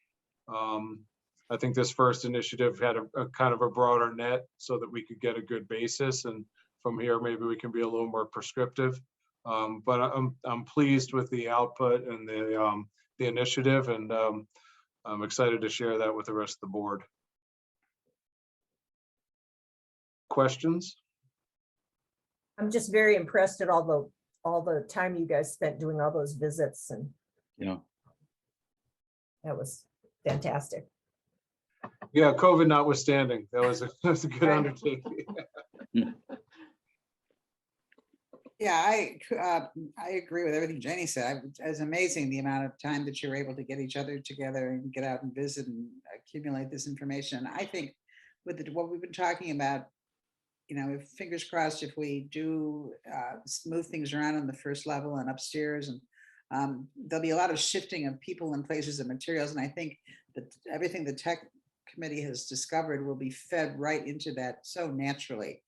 I think this first initiative had a kind of a broader net so that we could get a good basis, and from here maybe we can be a little more prescriptive. But I'm pleased with the output and the initiative, and I'm excited to share that with the rest of the board. Questions? I'm just very impressed at all the time you guys spent doing all those visits, and Yeah. that was fantastic. Yeah, COVID notwithstanding, that was a good undertaking. Yeah, I agree with everything Janie said. It's amazing the amount of time that you're able to get each other together and get out and visit and accumulate this information. I think with what we've been talking about, if fingers crossed, if we do move things around on the first level and upstairs, and there'll be a lot of shifting of people and places and materials. And I think that everything the tech committee has discovered will be fed right into that so naturally.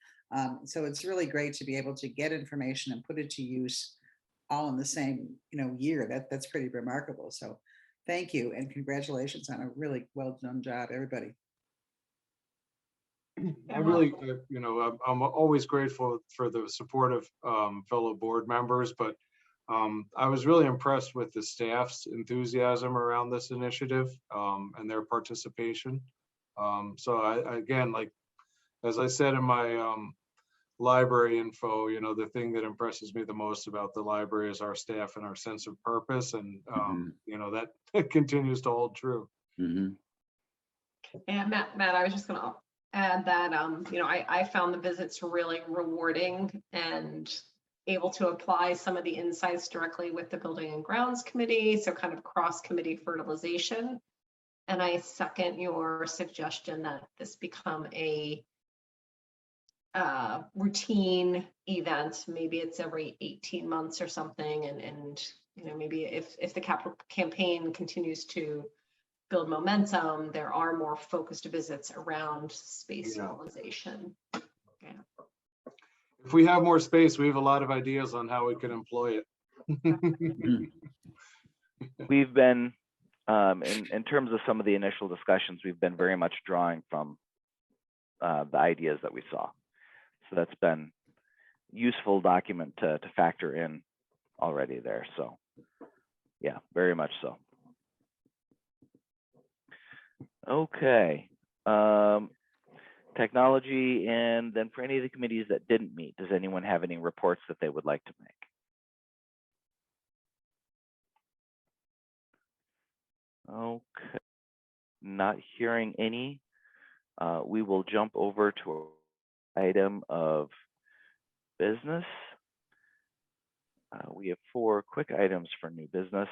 So it's really great to be able to get information and put it to use all in the same year. That's pretty remarkable. So thank you and congratulations on a really well done job, everybody. I really, I'm always grateful for the support of fellow board members, but I was really impressed with the staff's enthusiasm around this initiative and their participation. So again, like, as I said in my library info, the thing that impresses me the most about the library is our staff and our sense of purpose, and that continues to hold true. Mm-hmm. And Matt, I was just going to add that, I found the visits really rewarding and able to apply some of the insights directly with the Building and Grounds Committee, so kind of cross-committee fertilization. And I second your suggestion that this become a routine event. Maybe it's every 18 months or something, and maybe if the capital campaign continues to build momentum, there are more focused visits around space utilization. Yeah. If we have more space, we have a lot of ideas on how we can employ it. We've been, in terms of some of the initial discussions, we've been very much drawing from the ideas that we saw. So that's been useful document to factor in already there. So yeah, very much so. Okay. Technology, and then for any of the committees that didn't meet, does anyone have any reports that they would like to make? Okay, not hearing any. We will jump over to an item of business. We have 4 quick items for new business.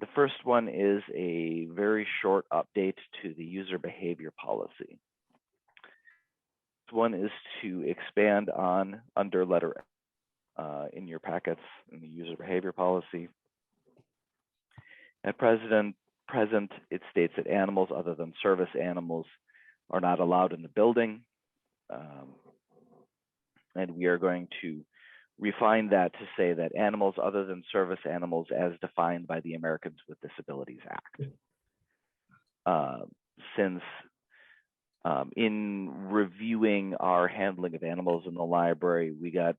The first one is a very short update to the user behavior policy. This one is to expand on under letter in your packets in the user behavior policy. At present, present, it states that animals other than service animals are not allowed in the building. And we are going to refine that to say that animals other than service animals as defined by the Americans with Disabilities Act. Since in reviewing our handling of animals in the library, we got,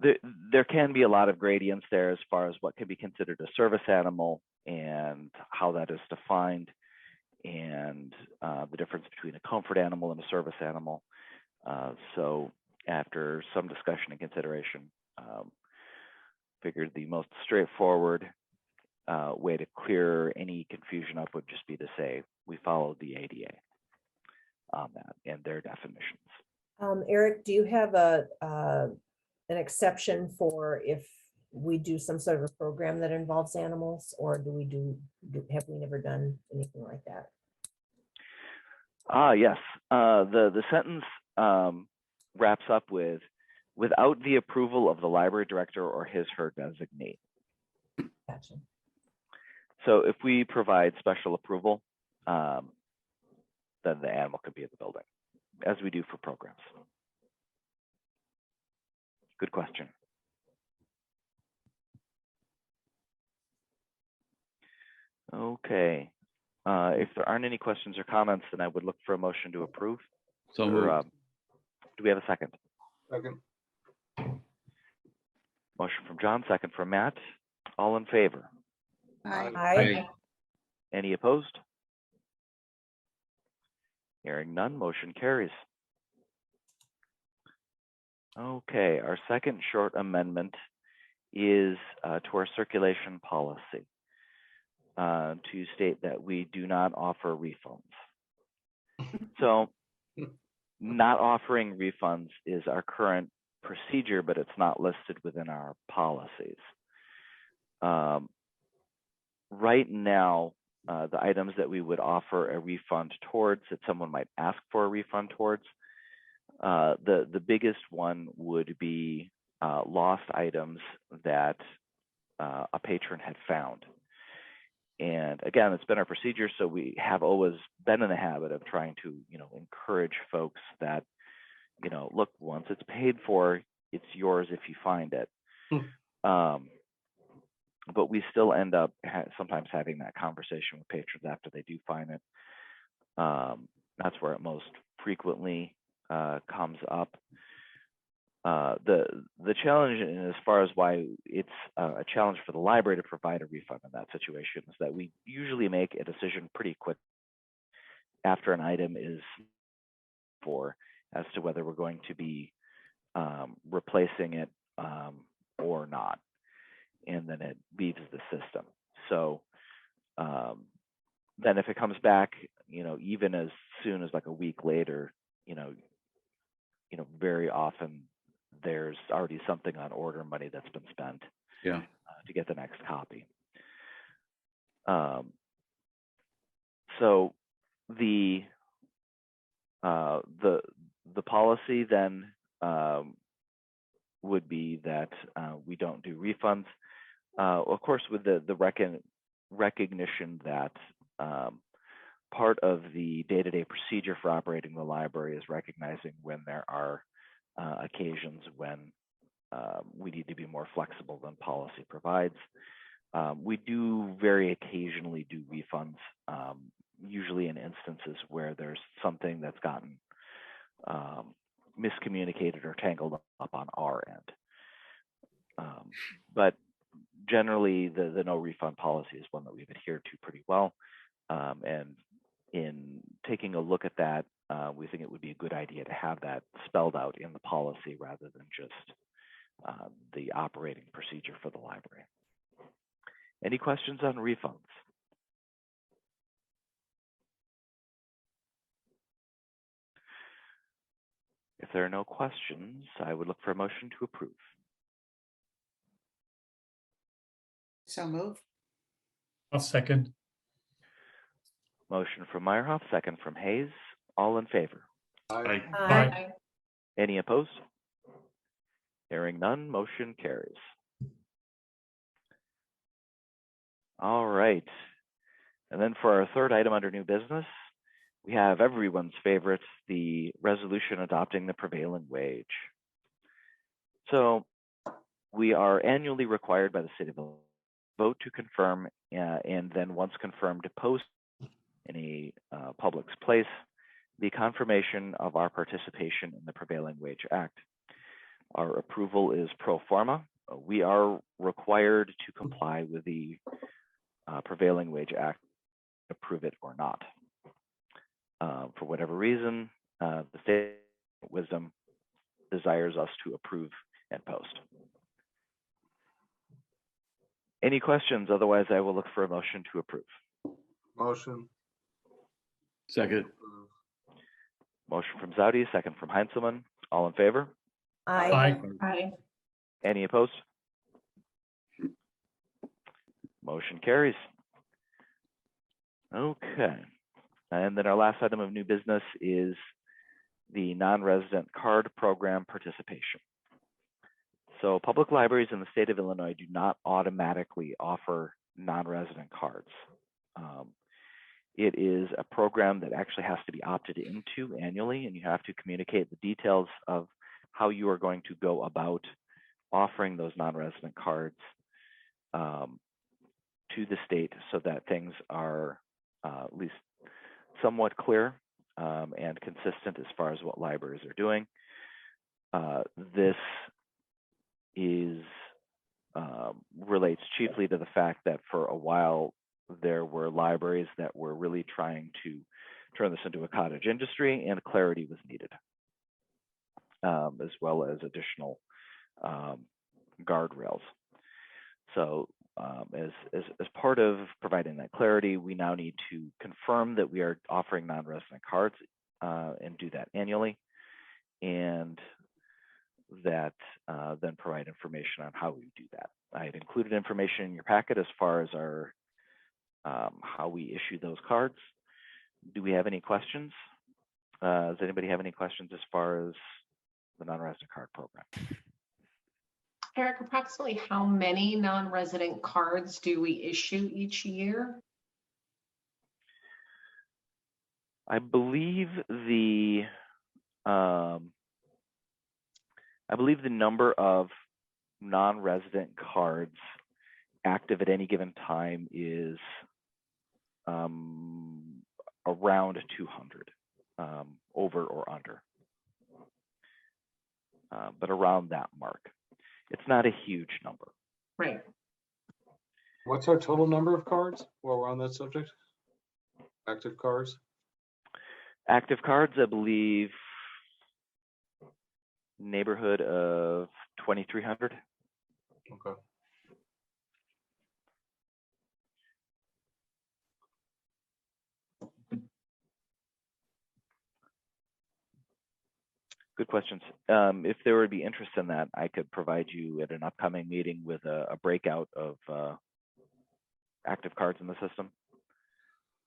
there can be a lot of gradients there as far as what can be considered a service animal and how that is defined, and the difference between a comfort animal and a service animal. So after some discussion and consideration, figured the most straightforward way to clear any confusion up would just be to say we followed the ADA on that and their definitions. Eric, do you have an exception for if we do some sort of a program that involves animals, or have we never done anything like that? Yes, the sentence wraps up with, without the approval of the library director or his/her designee. Gotcha. So if we provide special approval, then the animal could be in the building, as we do for programs. Good question. Okay. If there aren't any questions or comments, then I would look for a motion to approve. So Or, moved. do we have a second? Second. Motion from John, second from Matt. All in favor? Aye. Aye. Any opposed? Hearing none, motion carries. Okay, our second short amendment is to our circulation policy to state that we do not offer refunds. So not offering refunds is our current procedure, but it's not listed within our policies. Right now, the items that we would offer a refund towards, that someone might ask for a refund towards, the biggest one would be lost items that a patron had found. And again, it's been our procedure, so we have always been in the habit of trying to, encourage folks that, look, once it's paid for, it's yours if you find it. But we still end up sometimes having that conversation with patrons after they do find it. That's where it most frequently comes up. The challenge, and as far as why it's a challenge for the library to provide a refund in that situation, is that we usually make a decision pretty quick after an item is as to whether we're going to be replacing it or not, and then it leaves the system. So then if it comes back, even as soon as like a week later, very often there's already something on order money that's been spent to get the next copy. So the policy then would be that we don't do refunds. Of course, with the recognition that part of the day-to-day procedure for operating the library is recognizing when there are occasions when we need to be more flexible than policy provides. We do very occasionally do refunds, usually in instances where there's something that's gotten miscommunicated or tangled up on our end. But generally, the no refund policy is one that we've adhered to pretty well. And in taking a look at that, we think it would be a good idea to have that spelled out in the policy rather than just the operating procedure for the library. Any questions on refunds? If there are no questions, I would look for a motion to approve. So move. I'll second. Motion from Meierhoff, second from Hayes. All in favor? Aye. Aye. Any opposed? Hearing none, motion carries. All right. And then for our third item under new business, we have everyone's favorite, the resolution adopting the prevailing wage. So we are annually required by the state of Illinois to vote to confirm and then once confirmed to post in a public place the confirmation of our participation in the Prevailing Wage Act. Our approval is pro forma. We are required to comply with the Prevailing Wage Act, approve it or not. For whatever reason, the state of wisdom desires us to approve and post. Any questions? Otherwise, I will look for a motion to approve. Motion. Second. Motion from Zaute, second from Heintzelman. All in favor? Aye. Aye. Any opposed? Motion carries. Okay. And then our last item of new business is the non-resident card program participation. So public libraries in the state of Illinois do not automatically offer non-resident cards. It is a program that actually has to be opted into annually, and you have to communicate the details of how you are going to go about offering those non-resident cards to the state so that things are at least somewhat clear and consistent as far as what libraries are doing. This is relates chiefly to the fact that for a while there were libraries that were really trying to turn this into a cottage industry, and clarity was needed, as well as additional guardrails. So as part of providing that clarity, we now need to confirm that we are offering non-resident cards and do that annually, and that then provide information on how we do that. I had included information in your packet as far as our how we issue those cards. Do we have any questions? Does anybody have any questions as far as the non-resident card program? Eric, approximately how many non-resident cards do we issue each year? I believe the number of non-resident cards active at any given time is around 200, over or under, but around that mark. It's not a huge number. Right. What's our total number of cards while we're on that subject? Active cards? Active cards, I believe, neighborhood of 2,300. Okay. Good questions. If there would be interest in that, I could provide you at an upcoming meeting with a breakout of active cards in the system,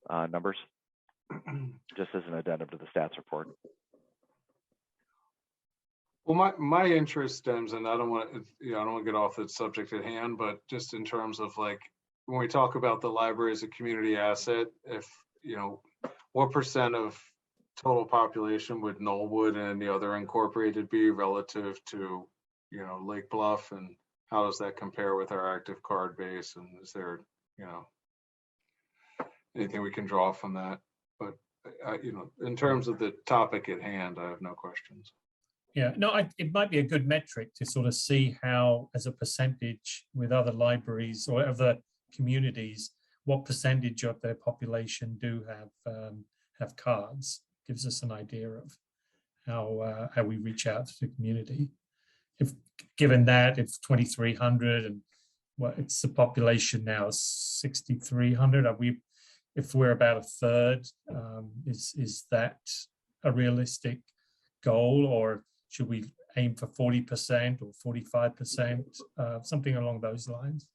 numbers, just as an addendum to the stats report. Well, my interest stems, and I don't want to get off the subject at hand, but just in terms of like when we talk about the library as a community asset, if what percent of total population would Knollwood and the other incorporated be relative to Lake Bluff, and how does that compare with our active card base, and is there anything we can draw from that? But in terms of the topic at hand, I have no questions. Yeah, no, it might be a good metric to sort of see how, as a percentage with other libraries or other communities, what percentage of their population do have cards. Gives us an idea of how we reach out to the community. If given that it's 2,300 and it's the population now is 6,300, if we're about a third, is that a realistic goal, or should we aim for 40% or 45%, something along those lines?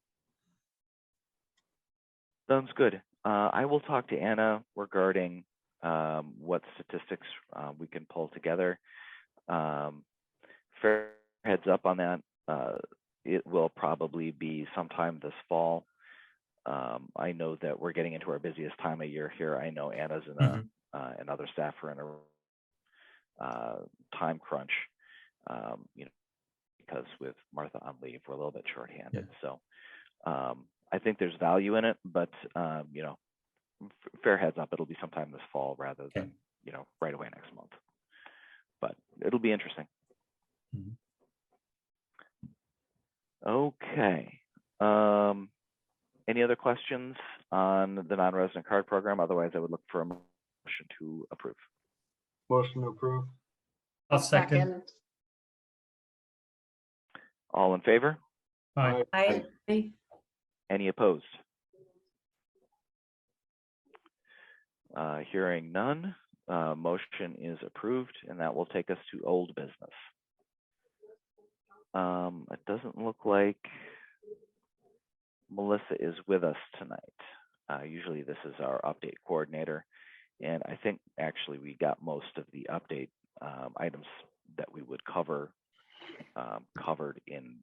Sounds good. I will talk to Anna regarding what statistics we can pull together. Fair heads up on that. It will probably be sometime this fall I know that we're getting into our busiest time of year here. I know Anna's in Mhm. and other staff are in a time crunch, because with Martha on leave, we're a little bit shorthanded. So I think there's value in it, but fair heads up, it'll be sometime this fall rather than right away next month. But it'll be interesting. Mhm. Okay. Any other questions on the non-resident card program? Otherwise, I would look for a motion to approve. Motion to approve. I'll second. All in favor? Aye. I, Any opposed? Hearing none, motion is approved, and that will take us to old business. It doesn't look like Melissa is with us tonight. Usually this is our update coordinator, and I think actually we got most of the update items that we would cover covered in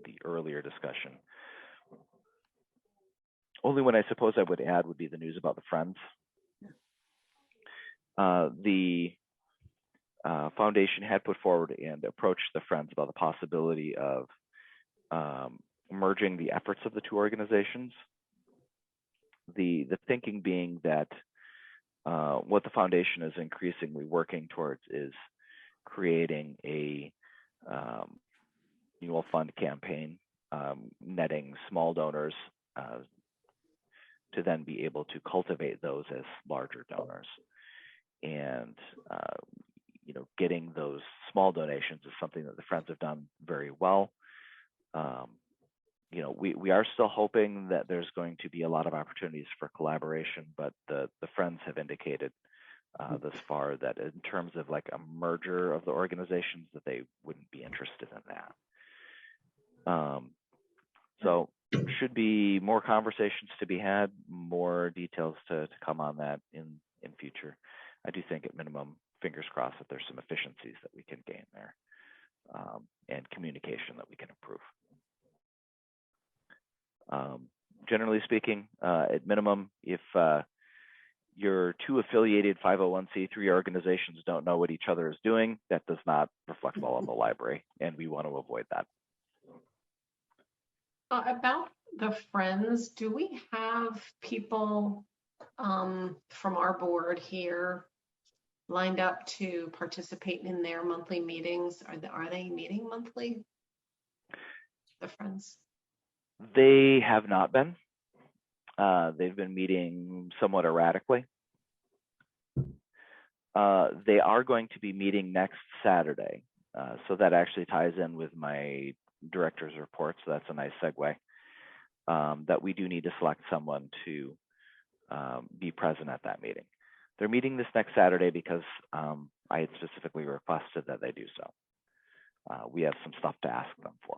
the earlier discussion. Only one I suppose I would add would be the news about the Friends. The foundation had put forward and approached the Friends about the possibility of merging the efforts of the two organizations. The thinking being that what the foundation is increasingly working towards is creating a annual fund campaign, netting small donors to then be able to cultivate those as larger donors. And getting those small donations is something that the Friends have done very well. We are still hoping that there's going to be a lot of opportunities for collaboration, but the Friends have indicated thus far that in terms of like a merger of the organizations, that they wouldn't be interested in that. So should be more conversations to be had, more details to come on that in future. I do think at minimum, fingers crossed, that there's some efficiencies that we can gain there, and communication that we can improve. Generally speaking, at minimum, if your two affiliated 501c3 organizations don't know what each other is doing, that does not reflect well on the library, and we want to avoid that. About the Friends, do we have people from our board here lined up to participate in their monthly meetings? Are they meeting monthly, the Friends? They have not been. They've been meeting somewhat erratically. They are going to be meeting next Saturday. So that actually ties in with my director's report. So that's a nice segue. That we do need to select someone to be present at that meeting. They're meeting this next Saturday because I had specifically requested that they do so. We have some stuff to ask them for.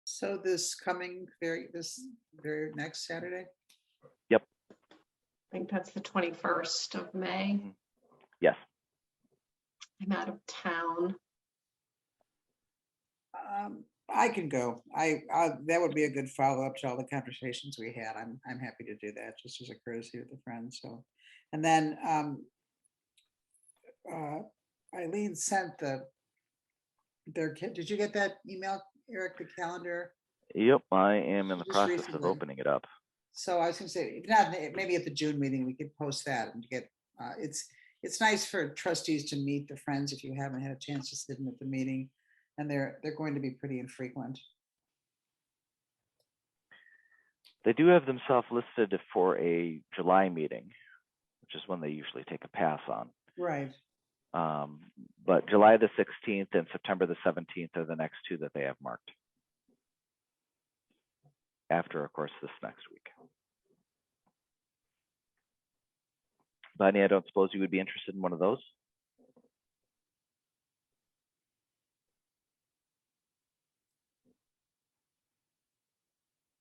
So this very next Saturday? Yep. I think that's the 21st of May. Yes. I'm out of town. I can go. That would be a good follow-up to all the conversations we had. I'm happy to do that, just as a courtesy with the Friends. So, and then Eileen sent did you get that email, Eric, the calendar? Yep, I am in the Just process of recently. opening it up. So I was going to say, if not, maybe at the June meeting, we could post that and get, it's nice for trustees to meet the Friends if you haven't had a chance to sit in at the meeting, and they're going to be pretty infrequent. They do have themselves listed for a July meeting, which is when they usually take a pass on. Right. But July the 16th and September the 17th are the next two that they have marked. After, of course, this next week. Bonnie, I don't suppose you would be interested in one of those?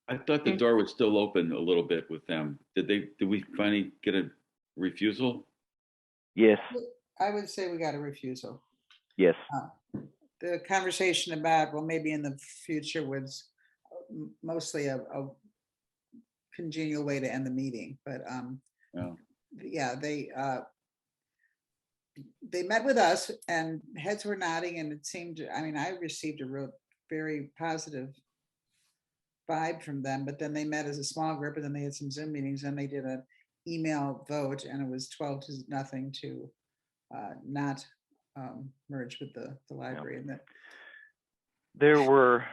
I thought the door was still open a little bit with them. Did we finally get a refusal? Yes. I would say we got a refusal. Yes. The conversation about, well, maybe in the future was mostly a congenial way to end the meeting, but Yeah. yeah, they met with us and heads were nodding, and it seemed, I mean, I received a real very positive vibe from them, but then they met as a small group, and then they had some Zoom meetings, and they did an email vote, and it was 12-0 to not merge with the library. And that There were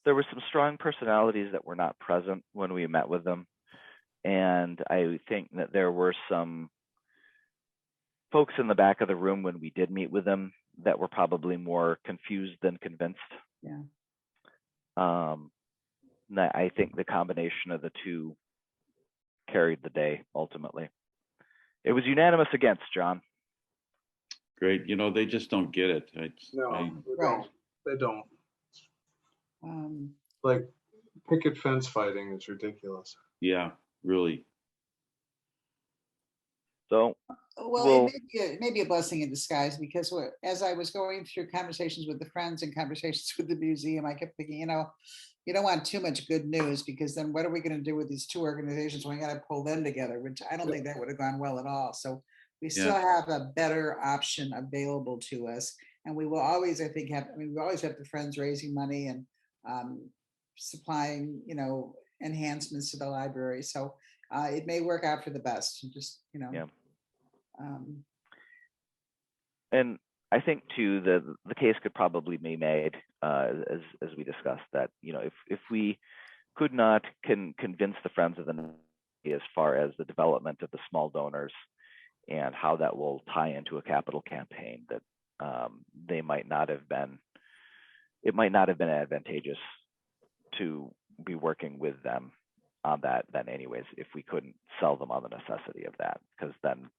some strong personalities that were not present when we met with them, and I think that there were some folks in the back of the room when we did meet with them that were probably more confused than convinced. Yeah. I think the combination of the two carried the day ultimately. It was unanimous against, John. Great. You know, they just don't get it. No, I- they Right. don't. They don't. um, Like picket fence fighting is ridiculous. yeah, really. So well, Well- it may be a blessing in disguise, because as I was going through conversations with the friends and conversations with the museum, I kept thinking, you know, you don't want too much good news, because then what are we going to do with these two organizations when we got to pull them together, which I don't think that would have gone well at all. So we still have a better option available to us, and we will always, I think, have, I mean, we always have the friends raising money and supplying, you know, enhancements to the library. So it may work out for the best. Just, you know. Yeah. Um, and I think too the case could probably be made as we discussed that, you know, if we could not convince the Friends of the Navy as far as the development of the small donors and how that will tie into a capital campaign, that it might not have been advantageous to be working with them on that then anyways, if we couldn't sell them on the necessity of that, because then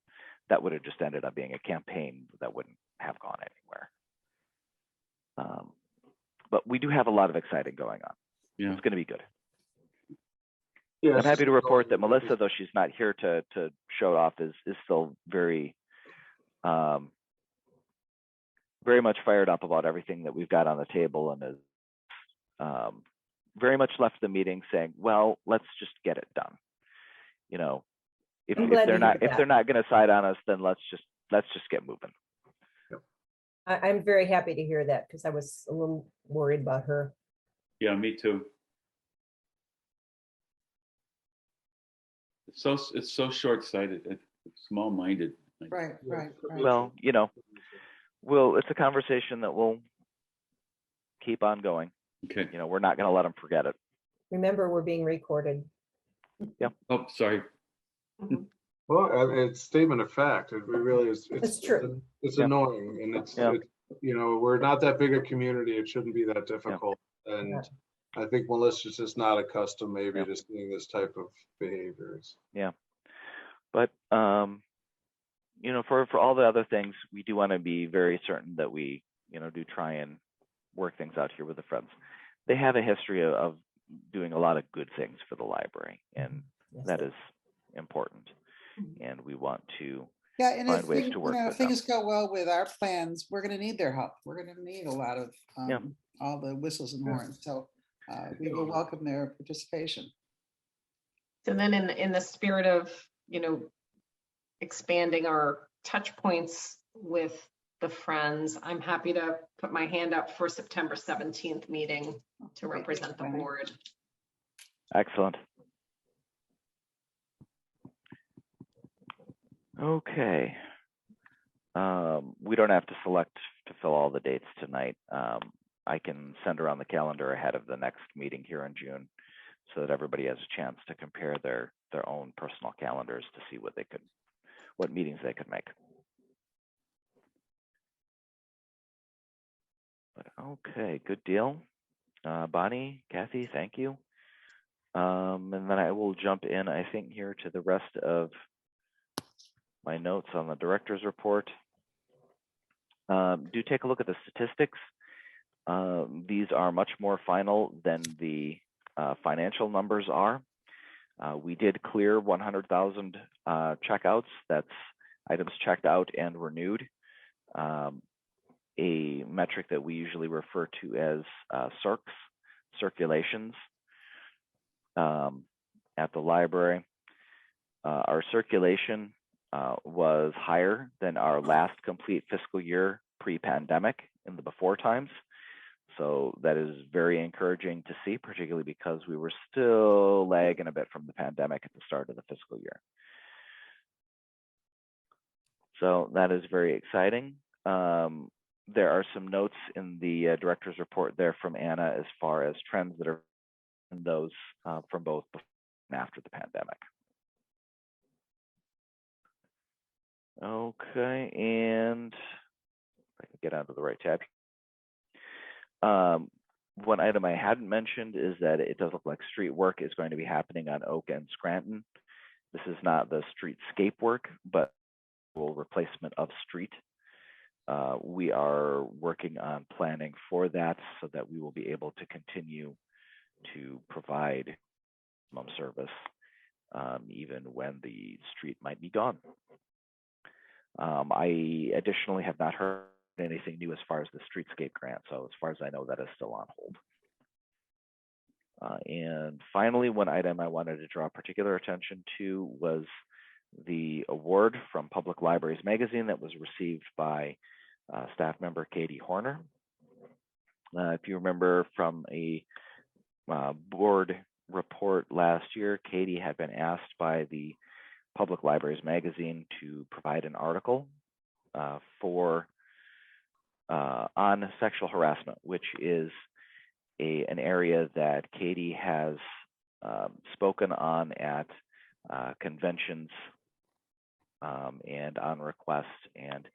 that would have just ended up being a campaign that wouldn't have gone anywhere. But we do have a lot of exciting going on. Yeah. It's going to be good. Yeah, I'm happy to report that Melissa, though she's not here to show it off, is still very much fired up about everything that we've got on the table, and is very much left the meeting saying, well, let's just get it done. You know, if I'm glad to they're hear not that. going to side on us, then let's just get moving. I'm very happy to hear that, because I was a little worried about her. Yeah, me too. It's so short-sighted, it's small-minded. right. Well, you know, it's a conversation that we'll keep on going. Okay. You know, we're not going to let them forget it. Remember, we're being recorded. Oh, sorry. Well, it's a statement of fact. It really is. It's true. It's Yeah. annoying, and it's, Yeah. you know, we're not that big a community. It shouldn't be that difficult. And I think Melissa's just not accustomed maybe Yeah. to seeing this type of behaviors. But you know, for all the other things, we do want to be very certain that we, you know, do try and work things out here with the Friends. They have a history of doing a lot of good things for the library, and Yes, that is important. And we want to Yeah, and find if ways to work if with them. things go well with our plans, we're going to need their help. We're going to need a lot of Yeah. all the whistles and Yeah. horns. So we will welcome their participation. So then in the spirit of, you know, expanding our touch points with the Friends, I'm happy to put my hand up for September 17th meeting to Great. represent the Thank you, board. Excellent. Okay. We don't have to select to fill all the dates tonight. I can send around the calendar ahead of the next meeting here in June, so that everybody has a chance to compare their own personal calendars to see what meetings they could make. But okay, good deal. Bonnie, Kathy, thank you. And then I will jump in, I think, here to the rest of my notes on the director's report. Do take a look at the statistics. These are much more final than the financial numbers are. We did clear 100,000 checkouts. That's items checked out and renewed. A metric that we usually refer to as circs, circulations. at the library. Our circulation was higher than our last complete fiscal year pre-pandemic in the before times. So that is very encouraging to see, particularly because we were still lagging a bit from the pandemic at the start of the fiscal year. So that is very exciting. There are some notes in the director's report there from Anna as far as trends that are in those from both before and after the pandemic. Okay, and I can get onto the right tab. One item I hadn't mentioned is that it does look like street work is going to be happening on Oak and Scranton. This is not the streetscape work, but replacement of street. We are working on planning for that so that we will be able to continue to provide minimum service even when the street might be gone. I additionally have not heard anything new as far as the streetscape grant, so as far as I know, that is still on hold. And finally, one item I wanted to draw particular attention to was the award from Public Libraries Magazine that was received by staff member Katie Horner. If you remember from a board report last year, Katie had been asked by the Public Libraries Magazine to provide an article on sexual harassment, which is an area that Katie has spoken on at conventions and on request, and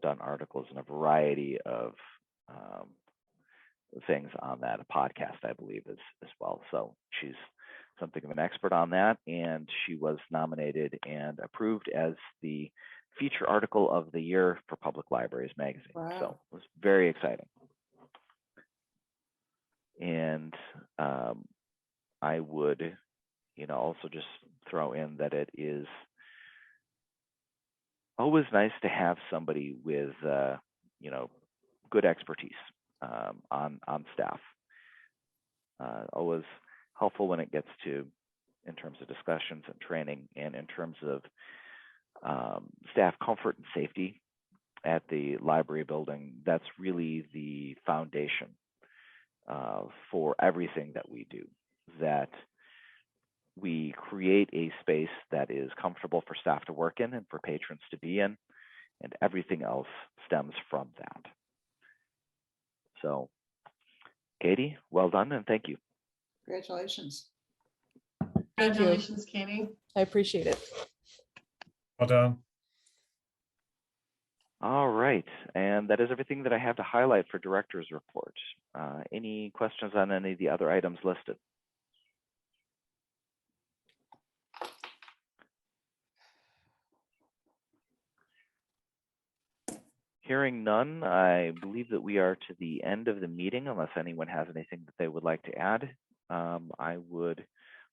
done articles in a variety of things on that, a podcast, I believe, as well. So she's something of an expert on that, and she was nominated and approved as the feature article of the year for Public Libraries Magazine. Wow. So it was very exciting. And I would, also just throw in that it is always nice to have somebody with, good expertise on staff. Always helpful when it gets to, in terms of discussions and training, and in terms of staff comfort and safety at the library building. That's really the foundation for everything that we do, that we create a space that is comfortable for staff to work in and for patrons to be in, and everything else stems from that. So, Katie, well done, and thank you. Congratulations. Thank you. Congratulations, Katie. I appreciate it. Well done. All right, and that is everything that I have to highlight for director's report. Any questions on any of the other items listed? Hearing none, I believe that we are to the end of the meeting, unless anyone has anything that they would like to add. I would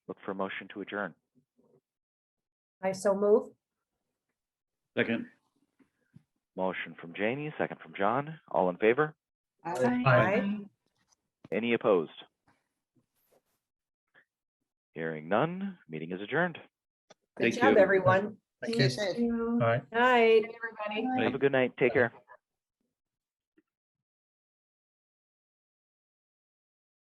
look for a motion to adjourn. I so move. Second. Motion from Janie, second from John. All in favor? Aye. Aye. Any opposed? Hearing none, meeting is adjourned. Good Thank job, you. everyone. Thank Stay you. safe. All right. Night. Good night, everybody. Aye. Have a good night. Take care.